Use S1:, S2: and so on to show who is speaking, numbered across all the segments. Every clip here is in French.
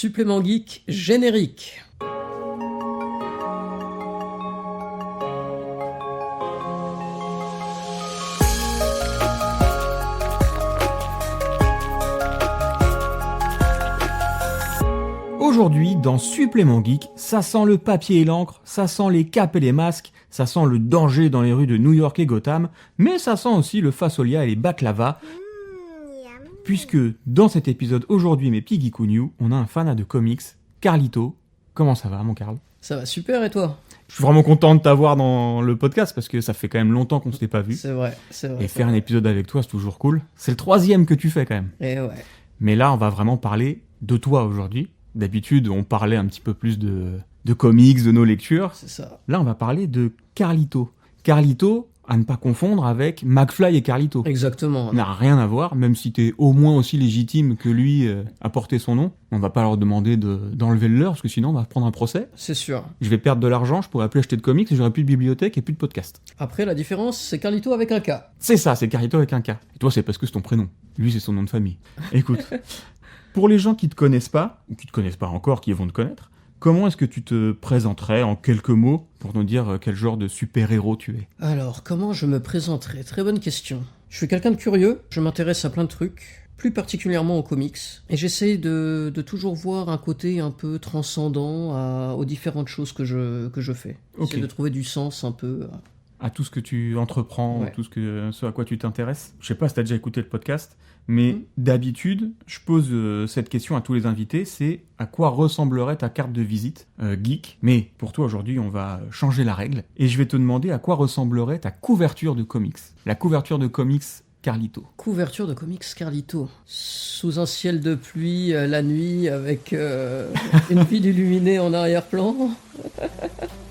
S1: Supplément geek générique.
S2: Aujourd'hui, dans Supplément Geek, ça sent le papier et l'encre, ça sent les capes et les masques, ça sent le danger dans les rues de New York et Gotham, mais ça sent aussi le fasolia et les baklava. Puisque dans cet épisode aujourd'hui, mes petits geekouniou, on a un fanat de comics, Carlito. Comment ça va, mon Carl ?
S1: Ça va super, et toi ?
S2: Je suis vraiment content de t'avoir dans le podcast parce que ça fait quand même longtemps qu'on ne s'était pas vu.
S1: C'est vrai.
S2: Et faire un épisode avec toi, c'est toujours cool. C'est le 3e que tu fais quand même.
S1: Et ouais.
S2: Mais là, on va vraiment parler de toi aujourd'hui. D'habitude, on parlait un petit peu plus de comics, de nos lectures.
S1: C'est ça.
S2: Là, on va parler de Carlito. Carlito, à ne pas confondre avec McFly et Carlito.
S1: Exactement.
S2: Ça n'a rien à voir, même si t'es au moins aussi légitime que lui à porter son nom. On va pas leur demander d'enlever le leur, parce que sinon on va prendre un procès.
S1: C'est sûr.
S2: Je vais perdre de l'argent, je pourrais plus acheter de comics, et j'aurai plus de bibliothèque et plus de podcast.
S1: Après, la différence, c'est Carlito avec un K.
S2: C'est ça, c'est Carlito avec un K. Et toi, c'est parce que c'est ton prénom. Lui, c'est son nom de famille. Écoute, pour les gens qui te connaissent pas, ou qui te connaissent pas encore, qui vont te connaître, comment est-ce que tu te présenterais en quelques mots pour nous dire quel genre de super-héros tu es ?
S1: Alors, comment je me présenterai ? Très bonne question. Je suis quelqu'un de curieux, je m'intéresse à plein de trucs, plus particulièrement aux comics, et j'essaye de toujours voir un côté un peu transcendant aux différentes choses que je fais.
S2: Ok.
S1: J'essaie de trouver du sens un peu.
S2: À tout ce que tu entreprends,
S1: Ouais.
S2: tout ce à quoi tu t'intéresses. Je sais pas si t'as déjà écouté le podcast, mais d'habitude, je pose cette question à tous les invités, c'est à quoi ressemblerait ta carte de visite geek ? Mais pour toi aujourd'hui, on va changer la règle, et je vais te demander à quoi ressemblerait ta couverture de comics. La couverture de comics Carlito.
S1: Couverture de comics Carlito. Sous un ciel de pluie, la nuit, avec une ville illuminée en arrière-plan.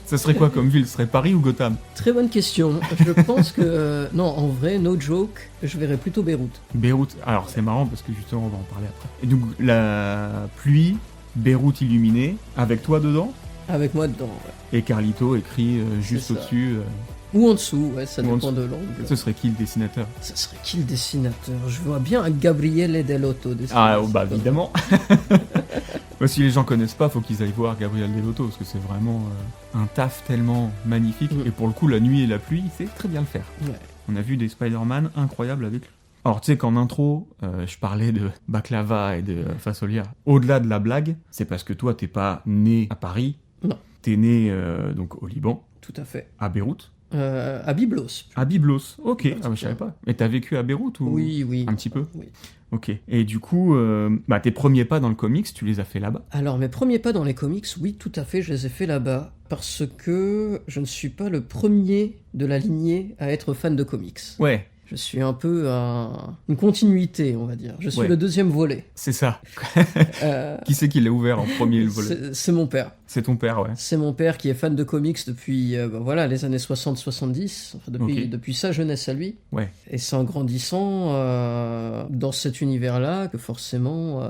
S2: Ça serait quoi comme ville ? Ce serait Paris ou Gotham ?
S1: Très bonne question. Je pense que... non, en vrai, no joke, je verrais plutôt Beyrouth.
S2: Beyrouth. Alors c'est marrant parce que justement on va en parler après. Et donc la pluie, Beyrouth illuminée, avec toi dedans,
S1: Avec moi dedans, ouais.
S2: et Carlito écrit juste
S1: C'est ça.
S2: au-dessus.
S1: Ou en dessous, ouais, ça
S2: Ou en
S1: dépend
S2: dessous.
S1: de l'angle.
S2: Ce serait qui le dessinateur ?
S1: Ça serait qui le dessinateur ? Je vois bien un Gabriele Dell'Otto dessiner.
S2: Ah bah évidemment. Moi, si les gens connaissent pas, faut qu'ils aillent voir Gabriel Dell'Otto parce que c'est vraiment un taf tellement magnifique. Et pour le coup, la nuit et la pluie, il sait très bien le faire.
S1: Ouais.
S2: On a vu des Spider-Man incroyables avec lui. Alors, tu sais qu'en intro, je parlais de baklava et de fasolia. Au-delà de la blague, c'est parce que toi, t'es pas né à Paris.
S1: Non.
S2: T'es né donc au Liban,
S1: Tout à fait.
S2: à Beyrouth.
S1: À Byblos.
S2: À Byblos. Ok, ah, bah, je savais pas. Mais t'as vécu à Beyrouth ou...
S1: Oui.
S2: Un petit peu.
S1: Oui.
S2: Ok. Et du coup, tes premiers pas dans le comics, tu les as fait là-bas.
S1: Alors, mes premiers pas dans les comics, oui, tout à fait, je les ai fait là-bas. Parce que je ne suis pas le premier de la lignée à être fan de comics.
S2: Ouais,
S1: Je suis un peu une continuité, on va dire. Je suis
S2: Ouais.
S1: le deuxième volet.
S2: c'est ça.
S1: Euh,
S2: Qui c'est qui l'a ouvert en premier le volet ?
S1: c'est mon père.
S2: C'est ton père, ouais.
S1: C'est mon père qui est fan de comics depuis les années 60-70, enfin, depuis sa jeunesse à lui.
S2: Ouais.
S1: Et c'est en grandissant dans cet univers-là que forcément...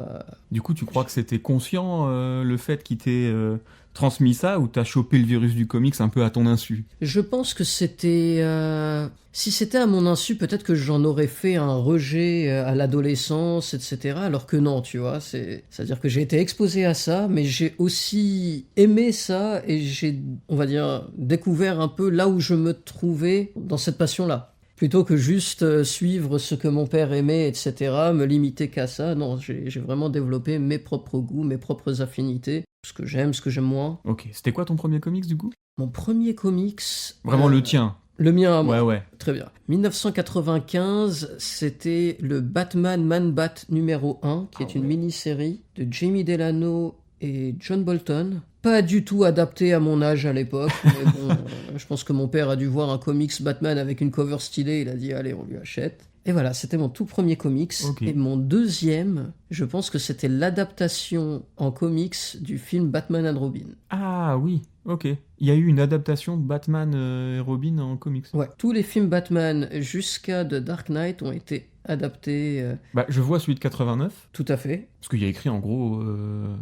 S2: Du coup, tu crois que c'était conscient le fait qu'il t'ait transmis ça ou t'as chopé le virus du comics un peu à ton insu ?
S1: Je pense que c'était... si c'était à mon insu, peut-être que j'en aurais fait un rejet à l'adolescence, etc. Alors que non, tu vois. C'est-à-dire que j'ai été exposé à ça, mais j'ai aussi aimé ça et j'ai, on va dire, découvert un peu là où je me trouvais dans cette passion-là. Plutôt que juste suivre ce que mon père aimait, etc., me limiter qu'à ça. Non, j'ai vraiment développé mes propres goûts, mes propres affinités, ce que j'aime moins.
S2: Ok. C'était quoi ton premier comics du coup ?
S1: Mon premier comics...
S2: Vraiment le tien ?
S1: Le mien à moi.
S2: Ouais.
S1: Très bien. 1995, c'était le Batman Man-Bat numéro 1, qui est une mini-série de Jamie Delano et John Bolton. Pas du tout adapté à mon âge à l'époque, mais bon, je pense que mon père a dû voir un comics Batman avec une cover stylée, il a dit allez, on lui achète. Et voilà, c'était mon tout premier comics.
S2: Ok.
S1: Et mon deuxième, je pense que c'était l'adaptation en comics du film Batman and Robin.
S2: Ah oui, ok. Il y a eu une adaptation de Batman et Robin en comics.
S1: Ouais, tous les films Batman jusqu'à The Dark Knight ont été adaptés.
S2: Je vois celui de 89,
S1: Tout à fait.
S2: parce qu'il y a écrit en gros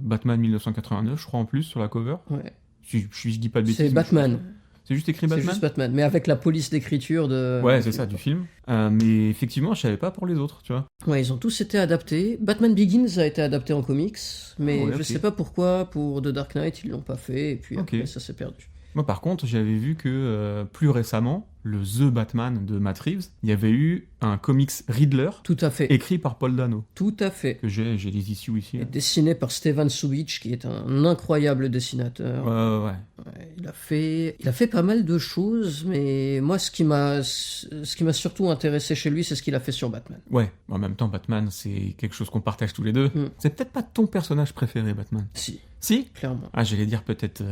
S2: Batman 1989, je crois en plus, sur la cover.
S1: Ouais.
S2: Je dis pas de bêtises.
S1: C'est Batman.
S2: C'est juste écrit
S1: C'est
S2: Batman.
S1: juste Batman, mais avec la police d'écriture de...
S2: Ouais, c'est ça, du film. Mais effectivement, je savais pas pour les autres, tu vois.
S1: Ouais, ils ont tous été adaptés. Batman Begins a été adapté en comics, mais
S2: Ouais,
S1: je
S2: ok.
S1: sais pas pourquoi, pour The Dark Knight, ils l'ont pas fait, et puis
S2: Ok.
S1: après, ça s'est perdu.
S2: Moi, par contre, j'avais vu que plus récemment, le The Batman de Matt Reeves, il y avait eu un comics Riddler
S1: Tout à fait,
S2: écrit par Paul Dano.
S1: tout à fait.
S2: Que j'ai les issues ici.
S1: Et
S2: Là.
S1: dessiné par Stevan Subic, qui est un incroyable dessinateur.
S2: Ouais.
S1: Ouais, il a fait pas mal de choses, mais moi, ce qui m'a surtout intéressé chez lui, c'est ce qu'il a fait sur Batman.
S2: Ouais, en même temps, Batman, c'est quelque chose qu'on partage tous les deux. C'est peut-être pas ton personnage préféré, Batman.
S1: Si,
S2: Si?
S1: clairement.
S2: Ah, j'allais dire peut-être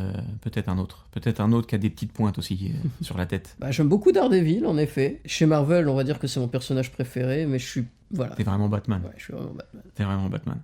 S2: un autre. Peut-être un autre qui a des petites pointes aussi sur la tête.
S1: Bah, j'aime beaucoup Daredevil, en effet. Chez Marvel, on va dire que c'est mon personnage préféré, mais je suis... Voilà.
S2: T'es vraiment Batman.
S1: Ouais, je suis vraiment Batman.
S2: T'es vraiment Batman.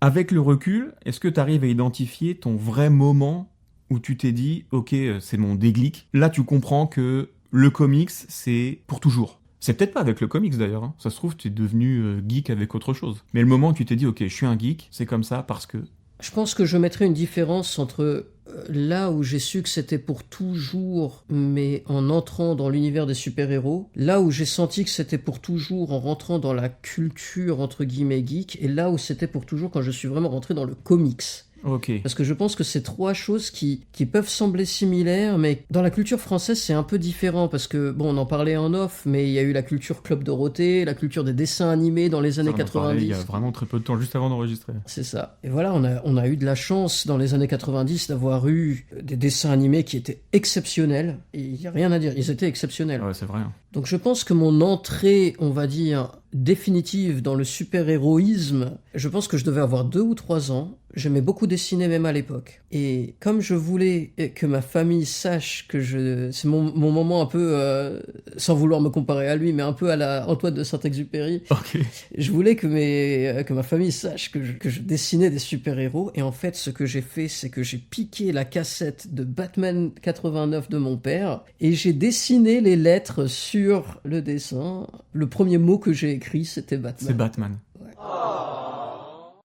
S2: Avec le recul, est-ce que t'arrives à identifier ton vrai moment où tu t'es dit, ok, c'est mon déclic. Là, tu comprends que le comics, c'est pour toujours. C'est peut-être pas avec le comics d'ailleurs. Hein. Ça se trouve, tu es devenu geek avec autre chose. Mais le moment où tu t'es dit, ok, je suis un geek, c'est comme ça parce que...
S1: Je pense que je mettrais une différence entre là où j'ai su que c'était pour toujours, mais en entrant dans l'univers des super-héros, là où j'ai senti que c'était pour toujours en rentrant dans la culture entre guillemets geek, et là où c'était pour toujours quand je suis vraiment rentré dans le comics.
S2: Ok.
S1: Parce que je pense que c'est trois choses qui peuvent sembler similaires, mais dans la culture française, c'est un peu différent, parce que, bon, on en parlait en off, mais il y a eu la culture Club Dorothée, la culture des dessins animés dans les années
S2: Ça, on en parlait
S1: 90.
S2: il y a vraiment très peu de temps, juste avant d'enregistrer.
S1: C'est ça. Et voilà, on a eu de la chance dans les années 90 d'avoir eu des dessins animés qui étaient exceptionnels, et il n'y a rien à dire, ils étaient exceptionnels.
S2: Ouais, c'est vrai. Hein.
S1: Donc je pense que mon entrée, on va dire, définitive dans le super-héroïsme, je pense que je devais avoir 2 ou 3 ans. J'aimais beaucoup dessiner même à l'époque. Et comme je voulais que ma famille sache que c'est mon moment un peu, sans vouloir me comparer à lui, mais un peu à la Antoine de Saint-Exupéry,
S2: Ok.
S1: je voulais que ma famille sache que je dessinais des super-héros. Et en fait, ce que j'ai fait, c'est que j'ai piqué la cassette de Batman 89 de mon père et j'ai dessiné les lettres sur le dessin. Le premier mot que j'ai écrit, c'était Batman.
S2: C'est Batman.
S1: Ouais.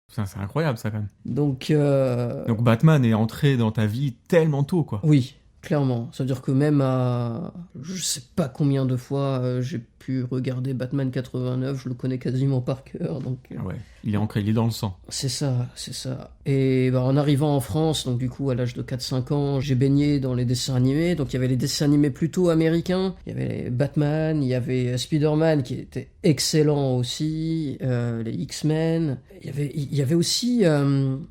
S2: Putain, c'est incroyable ça quand même.
S1: Donc
S2: Batman est entré dans ta vie tellement tôt, quoi.
S1: oui, clairement. Ça veut dire que même à... Je sais pas combien de fois j'ai pu regarder Batman 89, je le connais quasiment par cœur. Donc,
S2: Ah ouais, il est ancré, il est dans le sang.
S1: c'est ça, c'est ça. Et bah, en arrivant en France, donc du coup à l'âge de 4-5 ans, j'ai baigné dans les dessins animés. Donc il y avait les dessins animés plutôt américains. Il y avait Batman, il y avait Spider-Man qui était excellent aussi, les X-Men. Il y avait aussi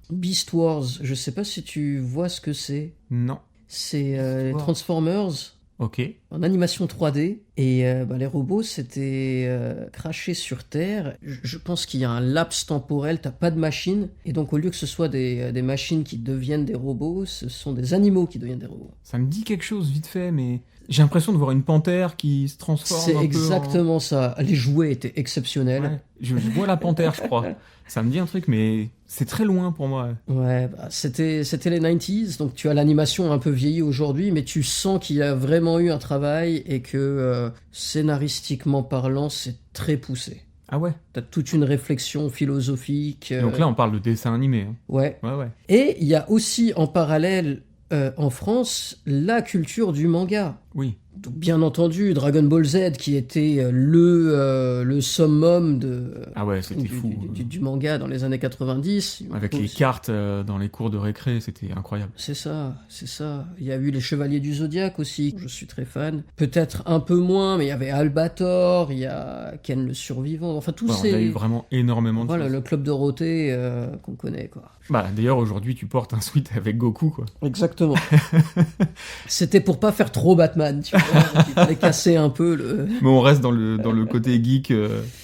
S1: Beast Wars. Je sais pas si tu vois ce que c'est.
S2: Non.
S1: C'est les
S2: Wars.
S1: Transformers
S2: Ok.
S1: en animation 3D. Et les robots s'étaient crashés sur Terre. Je pense qu'il y a un laps temporel, t'as pas de machine. Et donc au lieu que ce soit des machines qui deviennent des robots, ce sont des animaux qui deviennent des robots.
S2: Ça me dit quelque chose vite fait, mais j'ai l'impression de voir une panthère qui se transforme
S1: C'est
S2: un peu
S1: exactement ça. Les jouets étaient exceptionnels.
S2: Ouais. Je vois la panthère, je crois. Ça me dit un truc, mais c'est très loin pour moi.
S1: Ouais, bah, c'était les 90s, donc tu as l'animation un peu vieillie aujourd'hui, mais tu sens qu'il y a vraiment eu un travail et que scénaristiquement parlant, c'est très poussé.
S2: Ah ouais.
S1: T'as toute une réflexion philosophique.
S2: Donc là, on parle de dessin animé. Hein.
S1: Ouais.
S2: Ouais.
S1: Et il y a aussi en parallèle en France la culture du manga.
S2: Oui.
S1: Donc, bien entendu, Dragon Ball Z qui était le summum
S2: Ah ouais, c'était fou.
S1: du manga dans les années 90.
S2: Avec les cartes dans les cours de récré, c'était incroyable.
S1: C'est ça, c'est ça. Il y a eu les Chevaliers du Zodiaque aussi, je suis très fan. Peut-être un peu moins, mais il y avait Albator, il y a Ken le Survivant, enfin tous
S2: Ouais,
S1: ces...
S2: on a eu vraiment énormément de
S1: Voilà,
S2: choses.
S1: le Club Dorothée qu'on connaît, quoi.
S2: Bah, d'ailleurs, aujourd'hui, tu portes un sweat avec Goku, quoi.
S1: Exactement. C'était pour pas faire trop Batman, tu vois. Donc, il fallait casser un peu le...
S2: Mais on reste dans le côté geek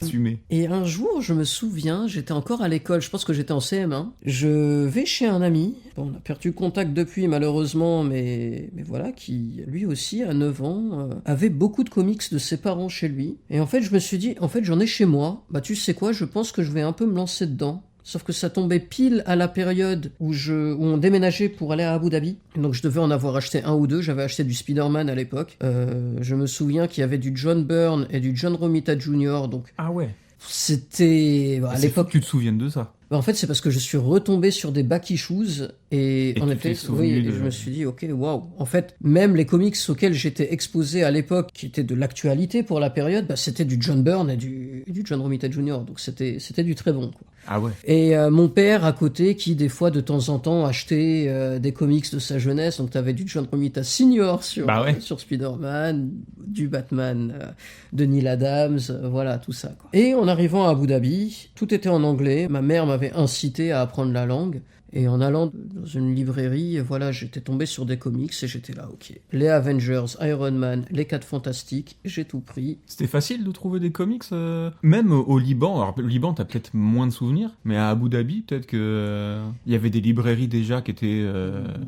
S2: assumé.
S1: Et un jour, je me souviens, j'étais encore à l'école, je pense que j'étais en CM1. Je vais chez un ami, bon, on a perdu contact depuis malheureusement, mais voilà, qui lui aussi, à 9 ans, avait beaucoup de comics de ses parents chez lui. Et en fait, je me suis dit, en fait, j'en ai chez moi, bah tu sais quoi, je pense que je vais un peu me lancer dedans. Sauf que ça tombait pile à la période où on déménageait pour aller à Abu Dhabi. Donc je devais en avoir acheté un ou deux. J'avais acheté du Spider-Man à l'époque. Je me souviens qu'il y avait du John Byrne et du John Romita Jr. Donc
S2: Ah ouais.
S1: c'était... Bah, à
S2: C'est fou
S1: l'époque...
S2: que tu te souviennes de ça.
S1: En fait, c'est parce que je suis retombé sur des back issues et en
S2: tu
S1: effet,
S2: t'es souvenu
S1: oui,
S2: de-
S1: je me suis dit, ok, waouh. En fait, même les comics auxquels j'étais exposé à l'époque, qui étaient de l'actualité pour la période, bah, c'était du John Byrne et du John Romita Jr. Donc c'était du très bon, quoi.
S2: Ah ouais.
S1: Et mon père à côté qui des fois de temps en temps achetait des comics de sa jeunesse, donc t'avais du John Romita Senior
S2: Bah ouais.
S1: sur Spider-Man, du Batman de Neil Adams, voilà tout ça, quoi. Et en arrivant à Abu Dhabi, tout était en anglais, ma mère m'avait incité à apprendre la langue. Et en allant dans une librairie, voilà, j'étais tombé sur des comics et j'étais là, ok. Les Avengers, Iron Man, les 4 Fantastiques, j'ai tout pris.
S2: C'était facile de trouver des comics, même au Liban. Alors, le Liban, t'as peut-être moins de souvenirs, mais à Abu Dhabi, peut-être que il y avait des librairies déjà qui étaient.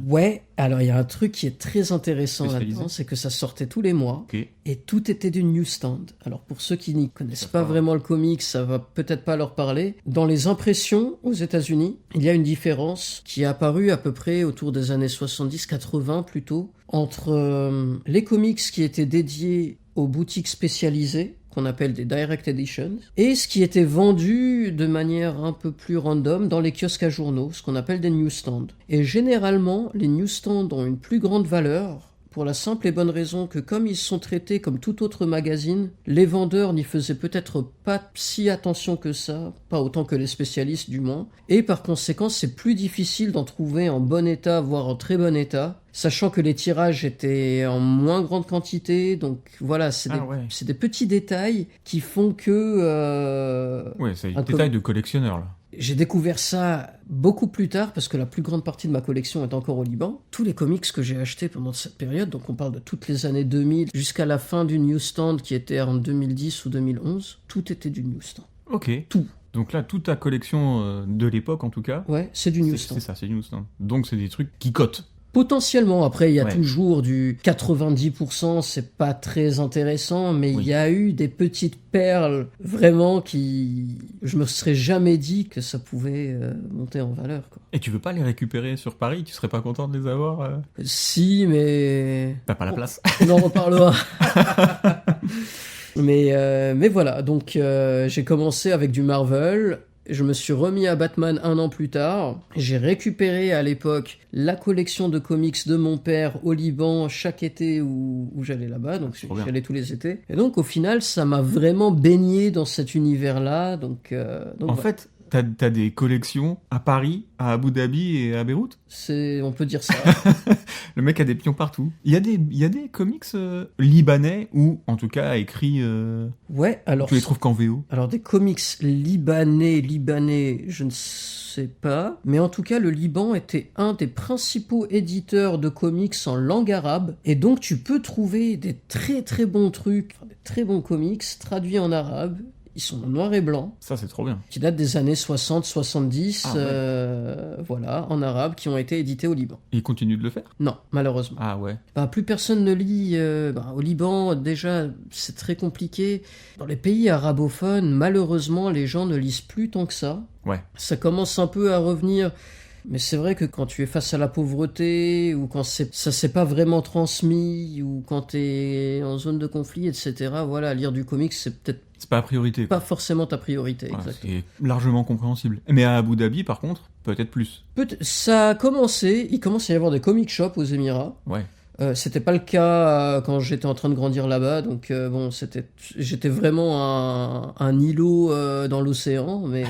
S1: Ouais, alors il y a un truc qui est très intéressant
S2: Spécialisé.
S1: là-dedans, c'est que ça sortait tous les mois
S2: Ok.
S1: et tout était du newsstand. Alors pour ceux qui n'y connaissent
S2: Ça
S1: pas
S2: parle.
S1: vraiment le comics, ça va peut-être pas leur parler. Dans les impressions aux États-Unis, il y a une différence qui est apparue à peu près autour des années 70-80 plutôt, entre les comics qui étaient dédiés aux boutiques spécialisées, qu'on appelle des direct editions, et ce qui était vendu de manière un peu plus random dans les kiosques à journaux, ce qu'on appelle des newsstands. Et généralement, les newsstands ont une plus grande valeur, pour la simple et bonne raison que comme ils sont traités comme tout autre magazine, les vendeurs n'y faisaient peut-être pas si attention que ça, pas autant que les spécialistes du moins, et par conséquent c'est plus difficile d'en trouver en bon état, voire en très bon état, sachant que les tirages étaient en moins grande quantité, donc voilà, c'est des petits détails qui font que...
S2: Ouais, c'est un détail de collectionneur là.
S1: J'ai découvert ça beaucoup plus tard parce que la plus grande partie de ma collection est encore au Liban. Tous les comics que j'ai achetés pendant cette période, donc on parle de toutes les années 2000 jusqu'à la fin du newsstand qui était en 2010 ou 2011, tout était du newsstand.
S2: Ok.
S1: Tout.
S2: Donc là, toute ta collection de l'époque en tout cas.
S1: Ouais, c'est du newsstand.
S2: C'est ça, c'est du newsstand. Donc c'est des trucs qui cotent.
S1: Potentiellement, après il y a toujours du 90%, c'est pas très intéressant, mais il y a eu des petites perles vraiment qui... Je me serais jamais dit que ça pouvait monter en valeur, quoi.
S2: Et tu veux pas les récupérer sur Paris? Tu serais pas content de les avoir
S1: Si, mais...
S2: T'as pas la place.
S1: On en reparlera. mais voilà, donc j'ai commencé avec du Marvel. Je me suis remis à Batman 1 an plus tard. J'ai récupéré à l'époque la collection de comics de mon père au Liban chaque été où j'allais là-bas. Donc j'y allais tous les étés. Et donc au final, ça m'a vraiment baigné dans cet univers-là. Donc
S2: en fait, t'as des collections à Paris, à Abu Dhabi et à Beyrouth?
S1: On peut dire ça.
S2: Le mec a des pions partout. Il y a des comics libanais ou, en tout cas, écrits...
S1: Ouais, alors...
S2: Tu les trouves qu'en VO?
S1: Alors, des comics libanais, je ne sais pas. Mais en tout cas, le Liban était un des principaux éditeurs de comics en langue arabe. Et donc, tu peux trouver des très très bons trucs, des très bons comics traduits en arabe. Ils sont en noir et blanc.
S2: Ça, c'est trop bien.
S1: Qui datent des années 60-70, voilà, en arabe, qui ont été édités au Liban.
S2: Et ils continuent de le faire?
S1: Non, malheureusement.
S2: Ah ouais.
S1: Plus personne ne lit. Au Liban, déjà, c'est très compliqué. Dans les pays arabophones, malheureusement, les gens ne lisent plus tant que ça.
S2: Ouais.
S1: Ça commence un peu à revenir. Mais c'est vrai que quand tu es face à la pauvreté, ou quand ça s'est pas vraiment transmis, ou quand tu es en zone de conflit, etc., voilà, lire du comics, c'est peut-être
S2: c'est pas la priorité.
S1: Pas forcément ta priorité,
S2: voilà,
S1: exactement.
S2: C'est largement compréhensible. Mais à Abu Dhabi, par contre, peut-être plus.
S1: Ça a commencé, il commence à y avoir des comic shops aux Émirats.
S2: Ouais.
S1: C'était pas le cas quand j'étais en train de grandir là-bas, donc j'étais vraiment un îlot dans l'océan, mais...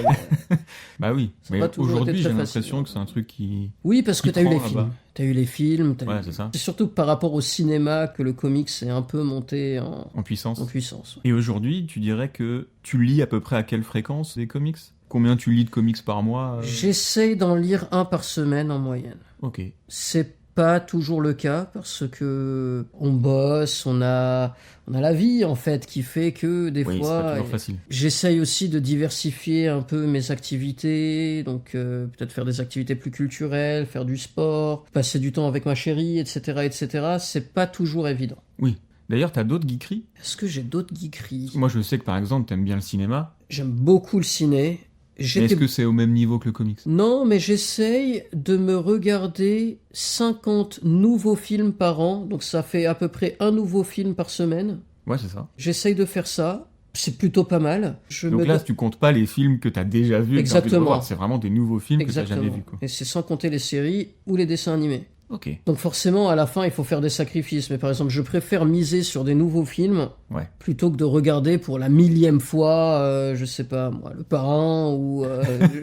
S2: Bah oui, mais aujourd'hui j'ai l'impression que c'est un truc qui...
S1: Oui, parce que t'as eu les films. T'as eu les films.
S2: Ouais, c'est ça.
S1: C'est surtout par rapport au cinéma que le comics est un peu monté en
S2: puissance.
S1: En puissance. Ouais.
S2: Et aujourd'hui, tu dirais que tu lis à peu près à quelle fréquence des comics? Combien tu lis de comics par mois?
S1: J'essaye d'en lire un par semaine en moyenne.
S2: Ok.
S1: C'est pas toujours le cas parce que on bosse, on a la vie en fait qui fait que des fois
S2: c'est pas toujours facile.
S1: J'essaye aussi de diversifier un peu mes activités, donc peut-être faire des activités plus culturelles, faire du sport, passer du temps avec ma chérie, etc. C'est pas toujours évident.
S2: Oui. D'ailleurs, t'as d'autres geekeries?
S1: Est-ce que j'ai d'autres geekeries?
S2: Moi, je sais que par exemple, t'aimes bien le cinéma.
S1: J'aime beaucoup le ciné.
S2: Mais est-ce que c'est au même niveau que le comics?
S1: Non, mais j'essaye de me regarder 50 nouveaux films par an, donc ça fait à peu près un nouveau film par semaine.
S2: Ouais, c'est ça.
S1: J'essaye de faire ça. C'est plutôt pas mal.
S2: Donc là, tu comptes pas les films que tu as déjà vus.
S1: Exactement.
S2: C'est vraiment des nouveaux films que tu n'as jamais vus.
S1: Et c'est sans compter les séries ou les dessins animés.
S2: Ok.
S1: Donc forcément, à la fin, il faut faire des sacrifices. Mais par exemple, je préfère miser sur des nouveaux films plutôt que de regarder pour la 1000e fois, je sais pas moi, Le Parrain ou...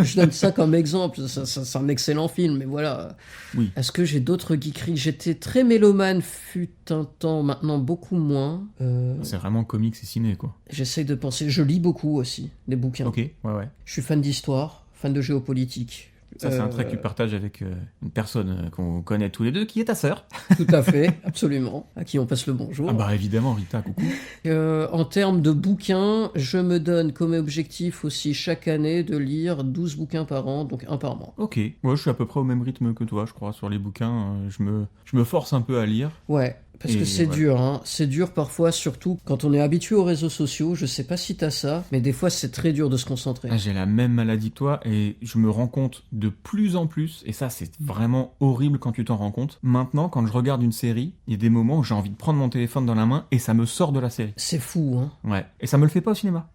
S1: je donne ça comme exemple. C'est un excellent film, mais voilà.
S2: Oui.
S1: Est-ce que j'ai d'autres geekeries? J'étais très mélomane fut un temps, maintenant beaucoup moins.
S2: C'est vraiment comics et ciné, quoi.
S1: J'essaye de penser. Je lis beaucoup aussi, des bouquins.
S2: Ok, ouais.
S1: Je suis fan d'histoire, fan de géopolitique.
S2: Ça, c'est un trait que tu partages avec une personne qu'on connaît tous les deux, qui est ta sœur.
S1: Tout à fait, absolument. À qui on passe le bonjour.
S2: Ah bah évidemment, Rita, coucou.
S1: En termes de bouquins, je me donne comme objectif aussi chaque année de lire 12 bouquins par an, donc un par mois.
S2: Ok, moi je suis à peu près au même rythme que toi, je crois, sur les bouquins. Je me force un peu à lire.
S1: Ouais. Parce que c'est dur, hein. C'est dur parfois, surtout quand on est habitué aux réseaux sociaux. Je sais pas si t'as ça, mais des fois c'est très dur de se concentrer.
S2: J'ai la même maladie que toi et je me rends compte de plus en plus, et ça c'est vraiment horrible quand tu t'en rends compte. Maintenant, quand je regarde une série, il y a des moments où j'ai envie de prendre mon téléphone dans la main et ça me sort de la série.
S1: C'est fou, hein.
S2: Ouais. Et ça me le fait pas au cinéma.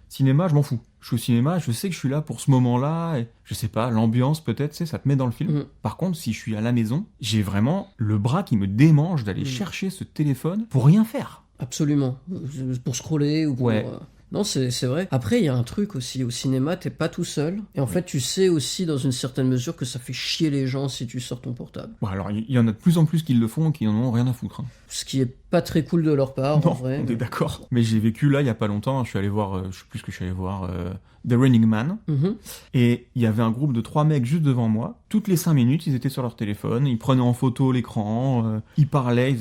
S2: Cinéma, je m'en fous. Je suis au cinéma, je sais que je suis là pour ce moment-là, et je sais pas, l'ambiance peut-être, ça te met dans le film. Par contre, si je suis à la maison, j'ai vraiment le bras qui me démange d'aller chercher ce téléphone pour rien faire.
S1: Absolument. Pour scroller ou pour...
S2: Ouais.
S1: Non, c'est vrai. Après, il y a un truc aussi. Au cinéma, t'es pas tout seul. Et en fait, tu sais aussi, dans une certaine mesure, que ça fait chier les gens si tu sors ton portable.
S2: Bon, alors, il y en a de plus en plus qui le font et qui en ont rien à foutre. Hein.
S1: Ce qui est pas très cool de leur part,
S2: non,
S1: en vrai.
S2: On est d'accord. Mais j'ai vécu là, il y a pas longtemps, je suis allé voir, je sais plus ce que je suis allé voir, The Running Man. Et il y avait un groupe de 3 mecs juste devant moi. Toutes les 5 minutes, ils étaient sur leur téléphone, ils prenaient en photo l'écran, ils parlaient.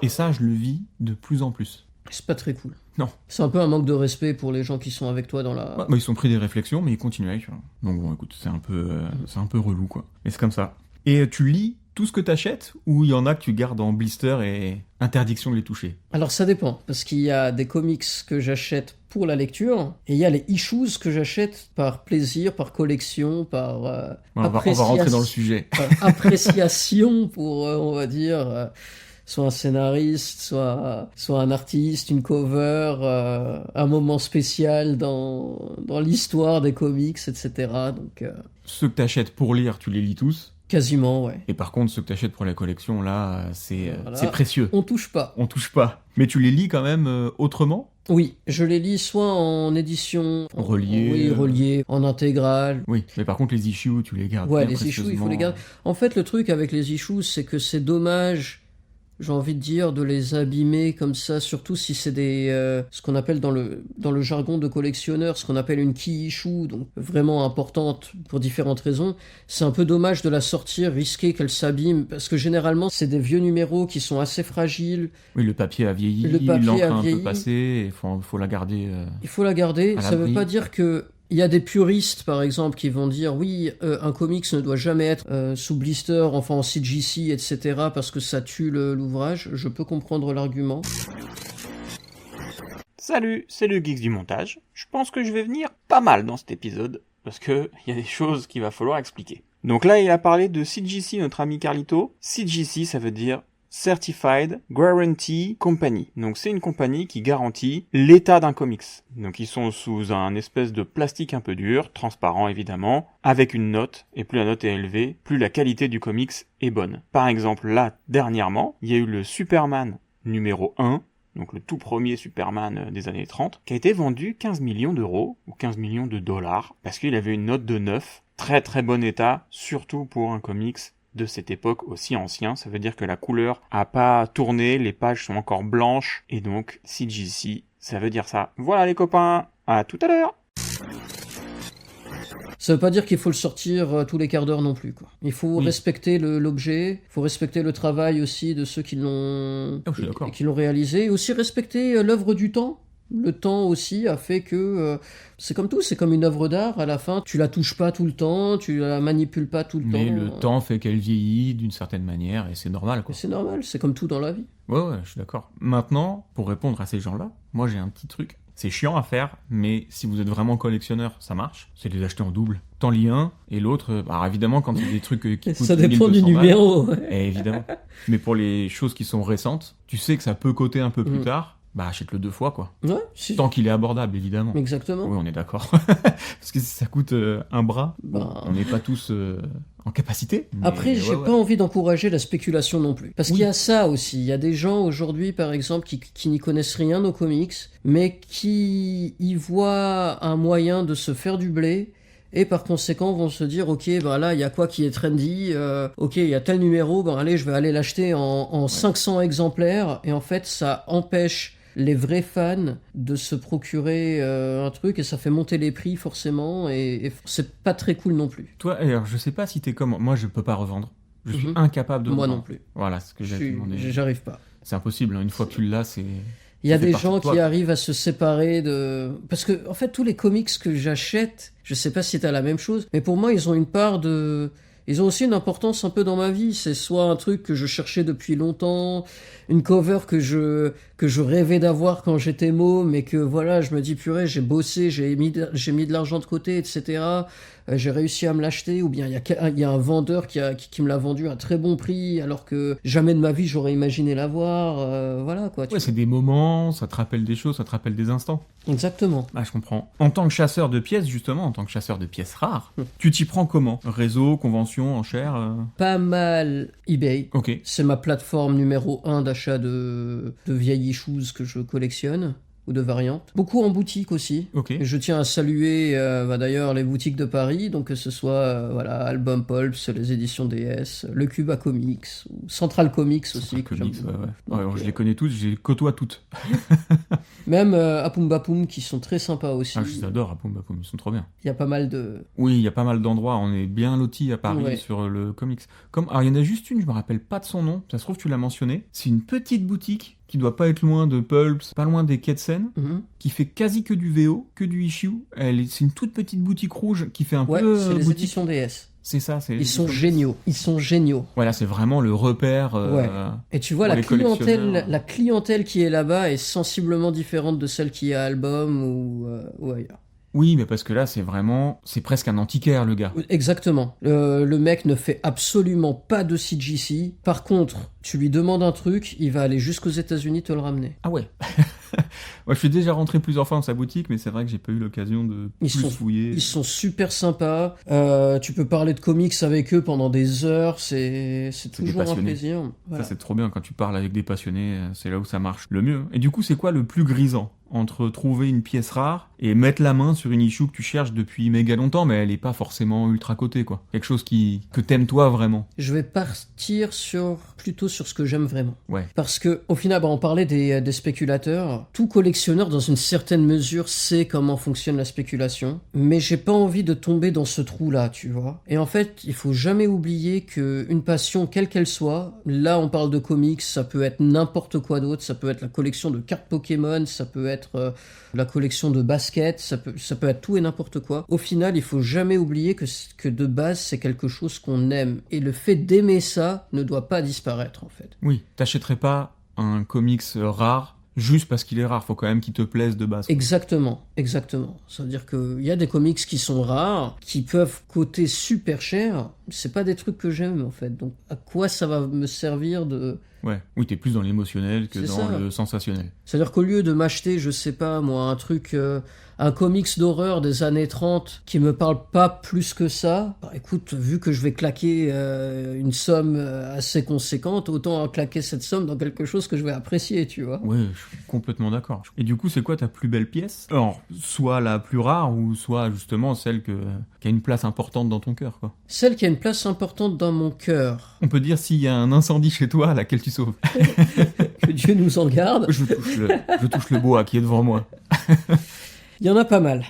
S2: Et ça, je le vis de plus en plus.
S1: C'est pas très cool.
S2: Non.
S1: C'est un peu un manque de respect pour les gens qui sont avec toi dans la...
S2: Bah, ils sont pris des réflexions, mais ils continuaient. Tu vois. Donc bon, écoute, c'est un peu relou, quoi. Mais c'est comme ça. Et tu lis tout ce que t'achètes, ou il y en a que tu gardes en blister et interdiction de les toucher?
S1: Alors ça dépend, parce qu'il y a des comics que j'achète pour la lecture, et il y a les issues que j'achète par plaisir, par collection, par
S2: on va rentrer dans le sujet.
S1: Appréciation pour, on va dire... soit un scénariste, soit un artiste, une cover, un moment spécial dans l'histoire des comics, etc. Donc,
S2: ceux que t'achètes pour lire, tu les lis tous?
S1: Quasiment, ouais.
S2: Et par contre, ceux que t'achètes pour la collection, là, c'est précieux.
S1: On touche pas.
S2: On touche pas. Mais tu les lis quand même autrement?
S1: Oui, je les lis soit en édition...
S2: relié.
S1: Oui, relié, en intégrale.
S2: Oui, mais par contre, les issues, tu les gardes.
S1: Ouais, les issues, il faut les garder. En fait, le truc avec les issues, c'est que c'est dommage... J'ai envie de dire de les abîmer comme ça, surtout si c'est des ce qu'on appelle dans le jargon de collectionneur, ce qu'on appelle une key issue, donc vraiment importante pour différentes raisons. C'est un peu dommage de la sortir, risquer qu'elle s'abîme, parce que généralement c'est des vieux numéros qui sont assez fragiles.
S2: Oui, le papier a vieilli, l'encre a un peu passé, il faut la garder.
S1: Il faut la garder. Ça veut pas dire que il y a des puristes, par exemple, qui vont dire oui, un comics ne doit jamais être sous blister, enfin en CGC, etc., parce que ça tue l'ouvrage. Je peux comprendre l'argument.
S3: Salut, c'est le Geeks du montage. Je pense que je vais venir pas mal dans cet épisode, parce que il y a des choses qu'il va falloir expliquer. Donc là, il a parlé de CGC, notre ami Carlito. CGC, ça veut dire Certified Guarantee Company. Donc c'est une compagnie qui garantit l'état d'un comics. Donc ils sont sous un espèce de plastique un peu dur, transparent évidemment, avec une note, et plus la note est élevée, plus la qualité du comics est bonne. Par exemple, là, dernièrement, il y a eu le Superman numéro 1, donc le tout premier Superman des années 30, qui a été vendu 15 millions d'euros, ou 15 millions de dollars, parce qu'il avait une note de 9, très très bon état, surtout pour un comics de cette époque aussi ancien. Ça veut dire que la couleur a pas tourné, les pages sont encore blanches, et donc CGC, ça veut dire ça. Voilà les copains, à tout à l'heure.
S1: Ça veut pas dire qu'il faut le sortir tous les quarts d'heure non plus, quoi. Il faut respecter l'objet, il faut respecter le travail aussi de ceux qui l'ont réalisé, et aussi respecter l'œuvre du temps. Le temps aussi a fait que c'est comme tout, c'est comme une œuvre d'art, à la fin tu la touches pas tout le temps, tu la manipules pas tout le temps.
S2: Mais le temps fait qu'elle vieillit d'une certaine manière et c'est normal, quoi.
S1: Et c'est normal, c'est comme tout dans la vie.
S2: Ouais, je suis d'accord. Maintenant, pour répondre à ces gens-là, moi j'ai un petit truc. C'est chiant à faire, mais si vous êtes vraiment collectionneur, ça marche. C'est de les acheter en double. T'en lis un, et l'autre, alors évidemment, quand c'est des trucs qui coûtent
S1: ça dépend du numéro.
S2: Balles, évidemment. Mais pour les choses qui sont récentes, tu sais que ça peut coter un peu plus tard. bah achète-le 2 fois, quoi.
S1: Ouais, si.
S2: Tant qu'il est abordable, évidemment.
S1: Exactement.
S2: Oui, on est d'accord. Parce que si ça coûte un bras, bon, on n'est pas tous en capacité. Mais
S1: Après, j'ai pas envie d'encourager la spéculation non plus. Parce qu'il y a ça aussi. Il y a des gens aujourd'hui, par exemple, qui n'y connaissent rien aux comics, mais qui y voient un moyen de se faire du blé. Et par conséquent, vont se dire, ok, ben là, il y a quoi qui est trendy, ok, il y a tel numéro, ben allez, je vais aller l'acheter en 500 exemplaires. Et en fait, ça empêche les vrais fans de se procurer un truc, et ça fait monter les prix forcément, et c'est pas très cool non plus.
S2: Toi, alors, je sais pas si t'es comme moi, je peux pas revendre. Je suis incapable de
S1: Moi
S2: revendre.
S1: non plus.
S2: Voilà, ce que j'ai demandé.
S1: J'arrive pas.
S2: C'est impossible, hein. Une fois que tu l'as, c'est...
S1: Il y a des gens qui arrivent à se séparer de... Parce que, en fait, tous les comics que j'achète, je sais pas si t'as la même chose, mais pour moi, ils ont une part de... Ils ont aussi une importance un peu dans ma vie. C'est soit un truc que je cherchais depuis longtemps, une cover que je rêvais d'avoir quand j'étais môme, mais que voilà, je me dis purée, j'ai bossé, j'ai mis de l'argent de côté, etc. J'ai réussi à me l'acheter, ou bien il y a un vendeur qui me l'a vendu à un très bon prix, alors que jamais de ma vie j'aurais imaginé l'avoir. Voilà quoi.
S2: Ouais, c'est des moments, ça te rappelle des choses, ça te rappelle des instants.
S1: Exactement.
S2: Ah, je comprends. En tant que chasseur de pièces, justement, en tant que chasseur de pièces rares, tu t'y prends comment? Réseau, convention, enchères
S1: Pas mal eBay.
S2: Ok.
S1: C'est ma plateforme numéro 1 d'achat de vieilles issues que je collectionne, ou de variantes. Beaucoup en boutique aussi.
S2: Ok.
S1: Et je tiens à saluer d'ailleurs les boutiques de Paris, donc que ce soit voilà, Album Pulps, les éditions DS, le Cuba Comics, ou Central Comics aussi.
S2: Central
S1: que
S2: Comics,
S1: j'aime
S2: ouais.
S1: beaucoup. Donc,
S2: je les connais toutes, je les côtoie toutes.
S1: Même Apum Bapum qui sont très sympas aussi.
S2: Ah, je les adore, Apum Bapum, ils sont trop bien.
S1: Il y a pas mal de...
S2: Oui, il y a pas mal d'endroits, on est bien lotis à Paris
S1: Ouais.
S2: sur le comics. Alors, il y en a juste une, je me rappelle pas de son nom, ça se trouve tu l'as mentionné. C'est une petite boutique qui doit pas être loin de Pulps, pas loin des quais de Seine, qui fait quasi que du VO, que du issue. C'est une toute petite boutique rouge qui fait un
S1: Ouais,
S2: peu
S1: c'est les
S2: boutique.
S1: éditions DS.
S2: C'est ça, c'est.
S1: Ils sont géniaux. Ils sont géniaux.
S2: Voilà, c'est vraiment le repère.
S1: Ouais. Et tu vois,
S2: pour
S1: la
S2: les collectionneurs.
S1: clientèle qui est là-bas est sensiblement différente de celle qui est à Album ou ailleurs.
S2: Oui, mais parce que là, c'est presque un antiquaire, le gars.
S1: Exactement. Le mec ne fait absolument pas de CGC. Par contre, tu lui demandes un truc, il va aller jusqu'aux États-Unis te le ramener.
S2: Ah ouais. Moi, je suis déjà rentré plusieurs fois dans sa boutique, mais c'est vrai que j'ai pas eu l'occasion de fouiller.
S1: Ils sont super sympas. Tu peux parler de comics avec eux pendant des heures. C'est toujours un plaisir. Voilà.
S2: Ça, c'est trop bien. Quand tu parles avec des passionnés, c'est là où ça marche le mieux. Et du coup, c'est quoi le plus grisant entre trouver une pièce rare et mettre la main sur une issue que tu cherches depuis méga longtemps, mais elle est pas forcément ultra cotée, quoi. Quelque chose que t'aimes toi vraiment.
S1: Je vais partir plutôt sur ce que j'aime vraiment.
S2: Ouais.
S1: Parce que, au final, on parlait des spéculateurs. Tout collectionneur, dans une certaine mesure, sait comment fonctionne la spéculation. Mais j'ai pas envie de tomber dans ce trou-là, tu vois. Et en fait, il faut jamais oublier qu'une passion, quelle qu'elle soit, là, on parle de comics, ça peut être n'importe quoi d'autre. Ça peut être la collection de cartes Pokémon, ça peut être la collection de baskets, ça peut être tout et n'importe quoi. Au final, il faut jamais oublier que de base, c'est quelque chose qu'on aime. Et le fait d'aimer ça ne doit pas disparaître, en fait.
S2: Oui, t'achèterais pas un comics rare juste parce qu'il est rare, faut quand même qu'il te plaise de base.
S1: Exactement. Ça veut dire qu'il y a des comics qui sont rares, qui peuvent coûter super cher. C'est pas des trucs que j'aime, en fait. Donc, à quoi ça va me servir de...
S2: Ouais, oui, t'es plus dans l'émotionnel que dans le sensationnel.
S1: C'est-à-dire qu'au lieu de m'acheter, je sais pas, moi, un truc... un comics d'horreur des années 30 qui me parle pas plus que ça, bah écoute, vu que je vais claquer une somme assez conséquente, autant claquer cette somme dans quelque chose que je vais apprécier, tu vois.
S2: Ouais, je suis complètement d'accord. Et du coup, c'est quoi ta plus belle pièce? Alors, soit la plus rare, ou soit justement celle qui a une place importante dans ton cœur, quoi.
S1: Celle qui a une place importante dans mon cœur.
S2: On peut dire s'il y a un incendie chez toi, laquelle tu sauves.
S1: Que Dieu nous en garde.
S2: Je touche le bois qui est devant moi.
S1: Il y en a pas mal.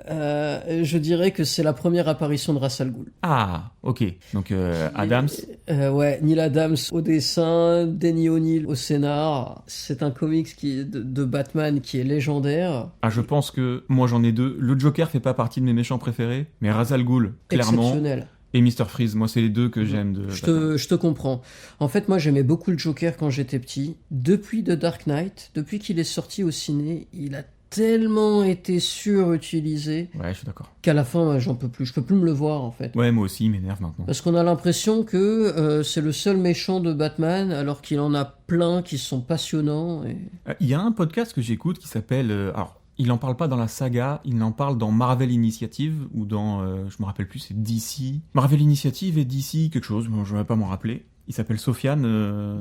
S1: Je dirais que c'est la première apparition de Ra's al Ghul.
S2: Ah, ok. Donc Adams.
S1: Ouais, Neil Adams au dessin, Denny O'Neil au scénar. C'est un comics de Batman qui est légendaire.
S2: Ah, je pense que moi j'en ai deux. Le Joker fait pas partie de mes méchants préférés, mais Ra's al Ghul, clairement.
S1: Exceptionnel.
S2: Et Mr. Freeze, moi c'est les deux que j'aime de Batman.
S1: Je te comprends. En fait, moi j'aimais beaucoup le Joker quand j'étais petit. Depuis The Dark Knight, depuis qu'il est sorti au ciné, il a tellement été surutilisé
S2: Ouais, je suis d'accord.
S1: qu'à la fin, j'en peux plus. Je peux plus me le voir, en fait.
S2: Ouais, moi aussi, il m'énerve maintenant.
S1: Parce qu'on a l'impression que c'est le seul méchant de Batman, alors qu'il en a plein qui sont passionnants. Et...
S2: Il y a un podcast que j'écoute qui s'appelle... alors, il en parle pas dans la saga, il en parle dans Marvel Initiative, ou dans... je me rappelle plus, c'est DC. Marvel Initiative et DC quelque chose, bon, je vais pas m'en rappeler. Il s'appelle Sofiane,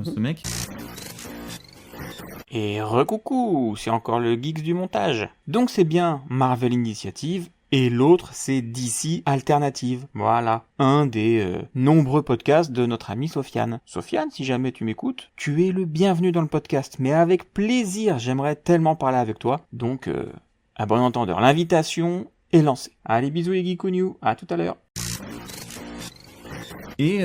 S2: ce mec.
S3: Et recoucou, c'est encore le geeks du montage. Donc c'est bien Marvel Initiative, et l'autre c'est DC Alternative. Voilà, un des nombreux podcasts de notre ami Sofiane. Sofiane, si jamais tu m'écoutes, tu es le bienvenu dans le podcast, mais avec plaisir, j'aimerais tellement parler avec toi. Donc, à bon entendeur, l'invitation est lancée. Allez, bisous les geekouniou, à tout à l'heure.
S2: Et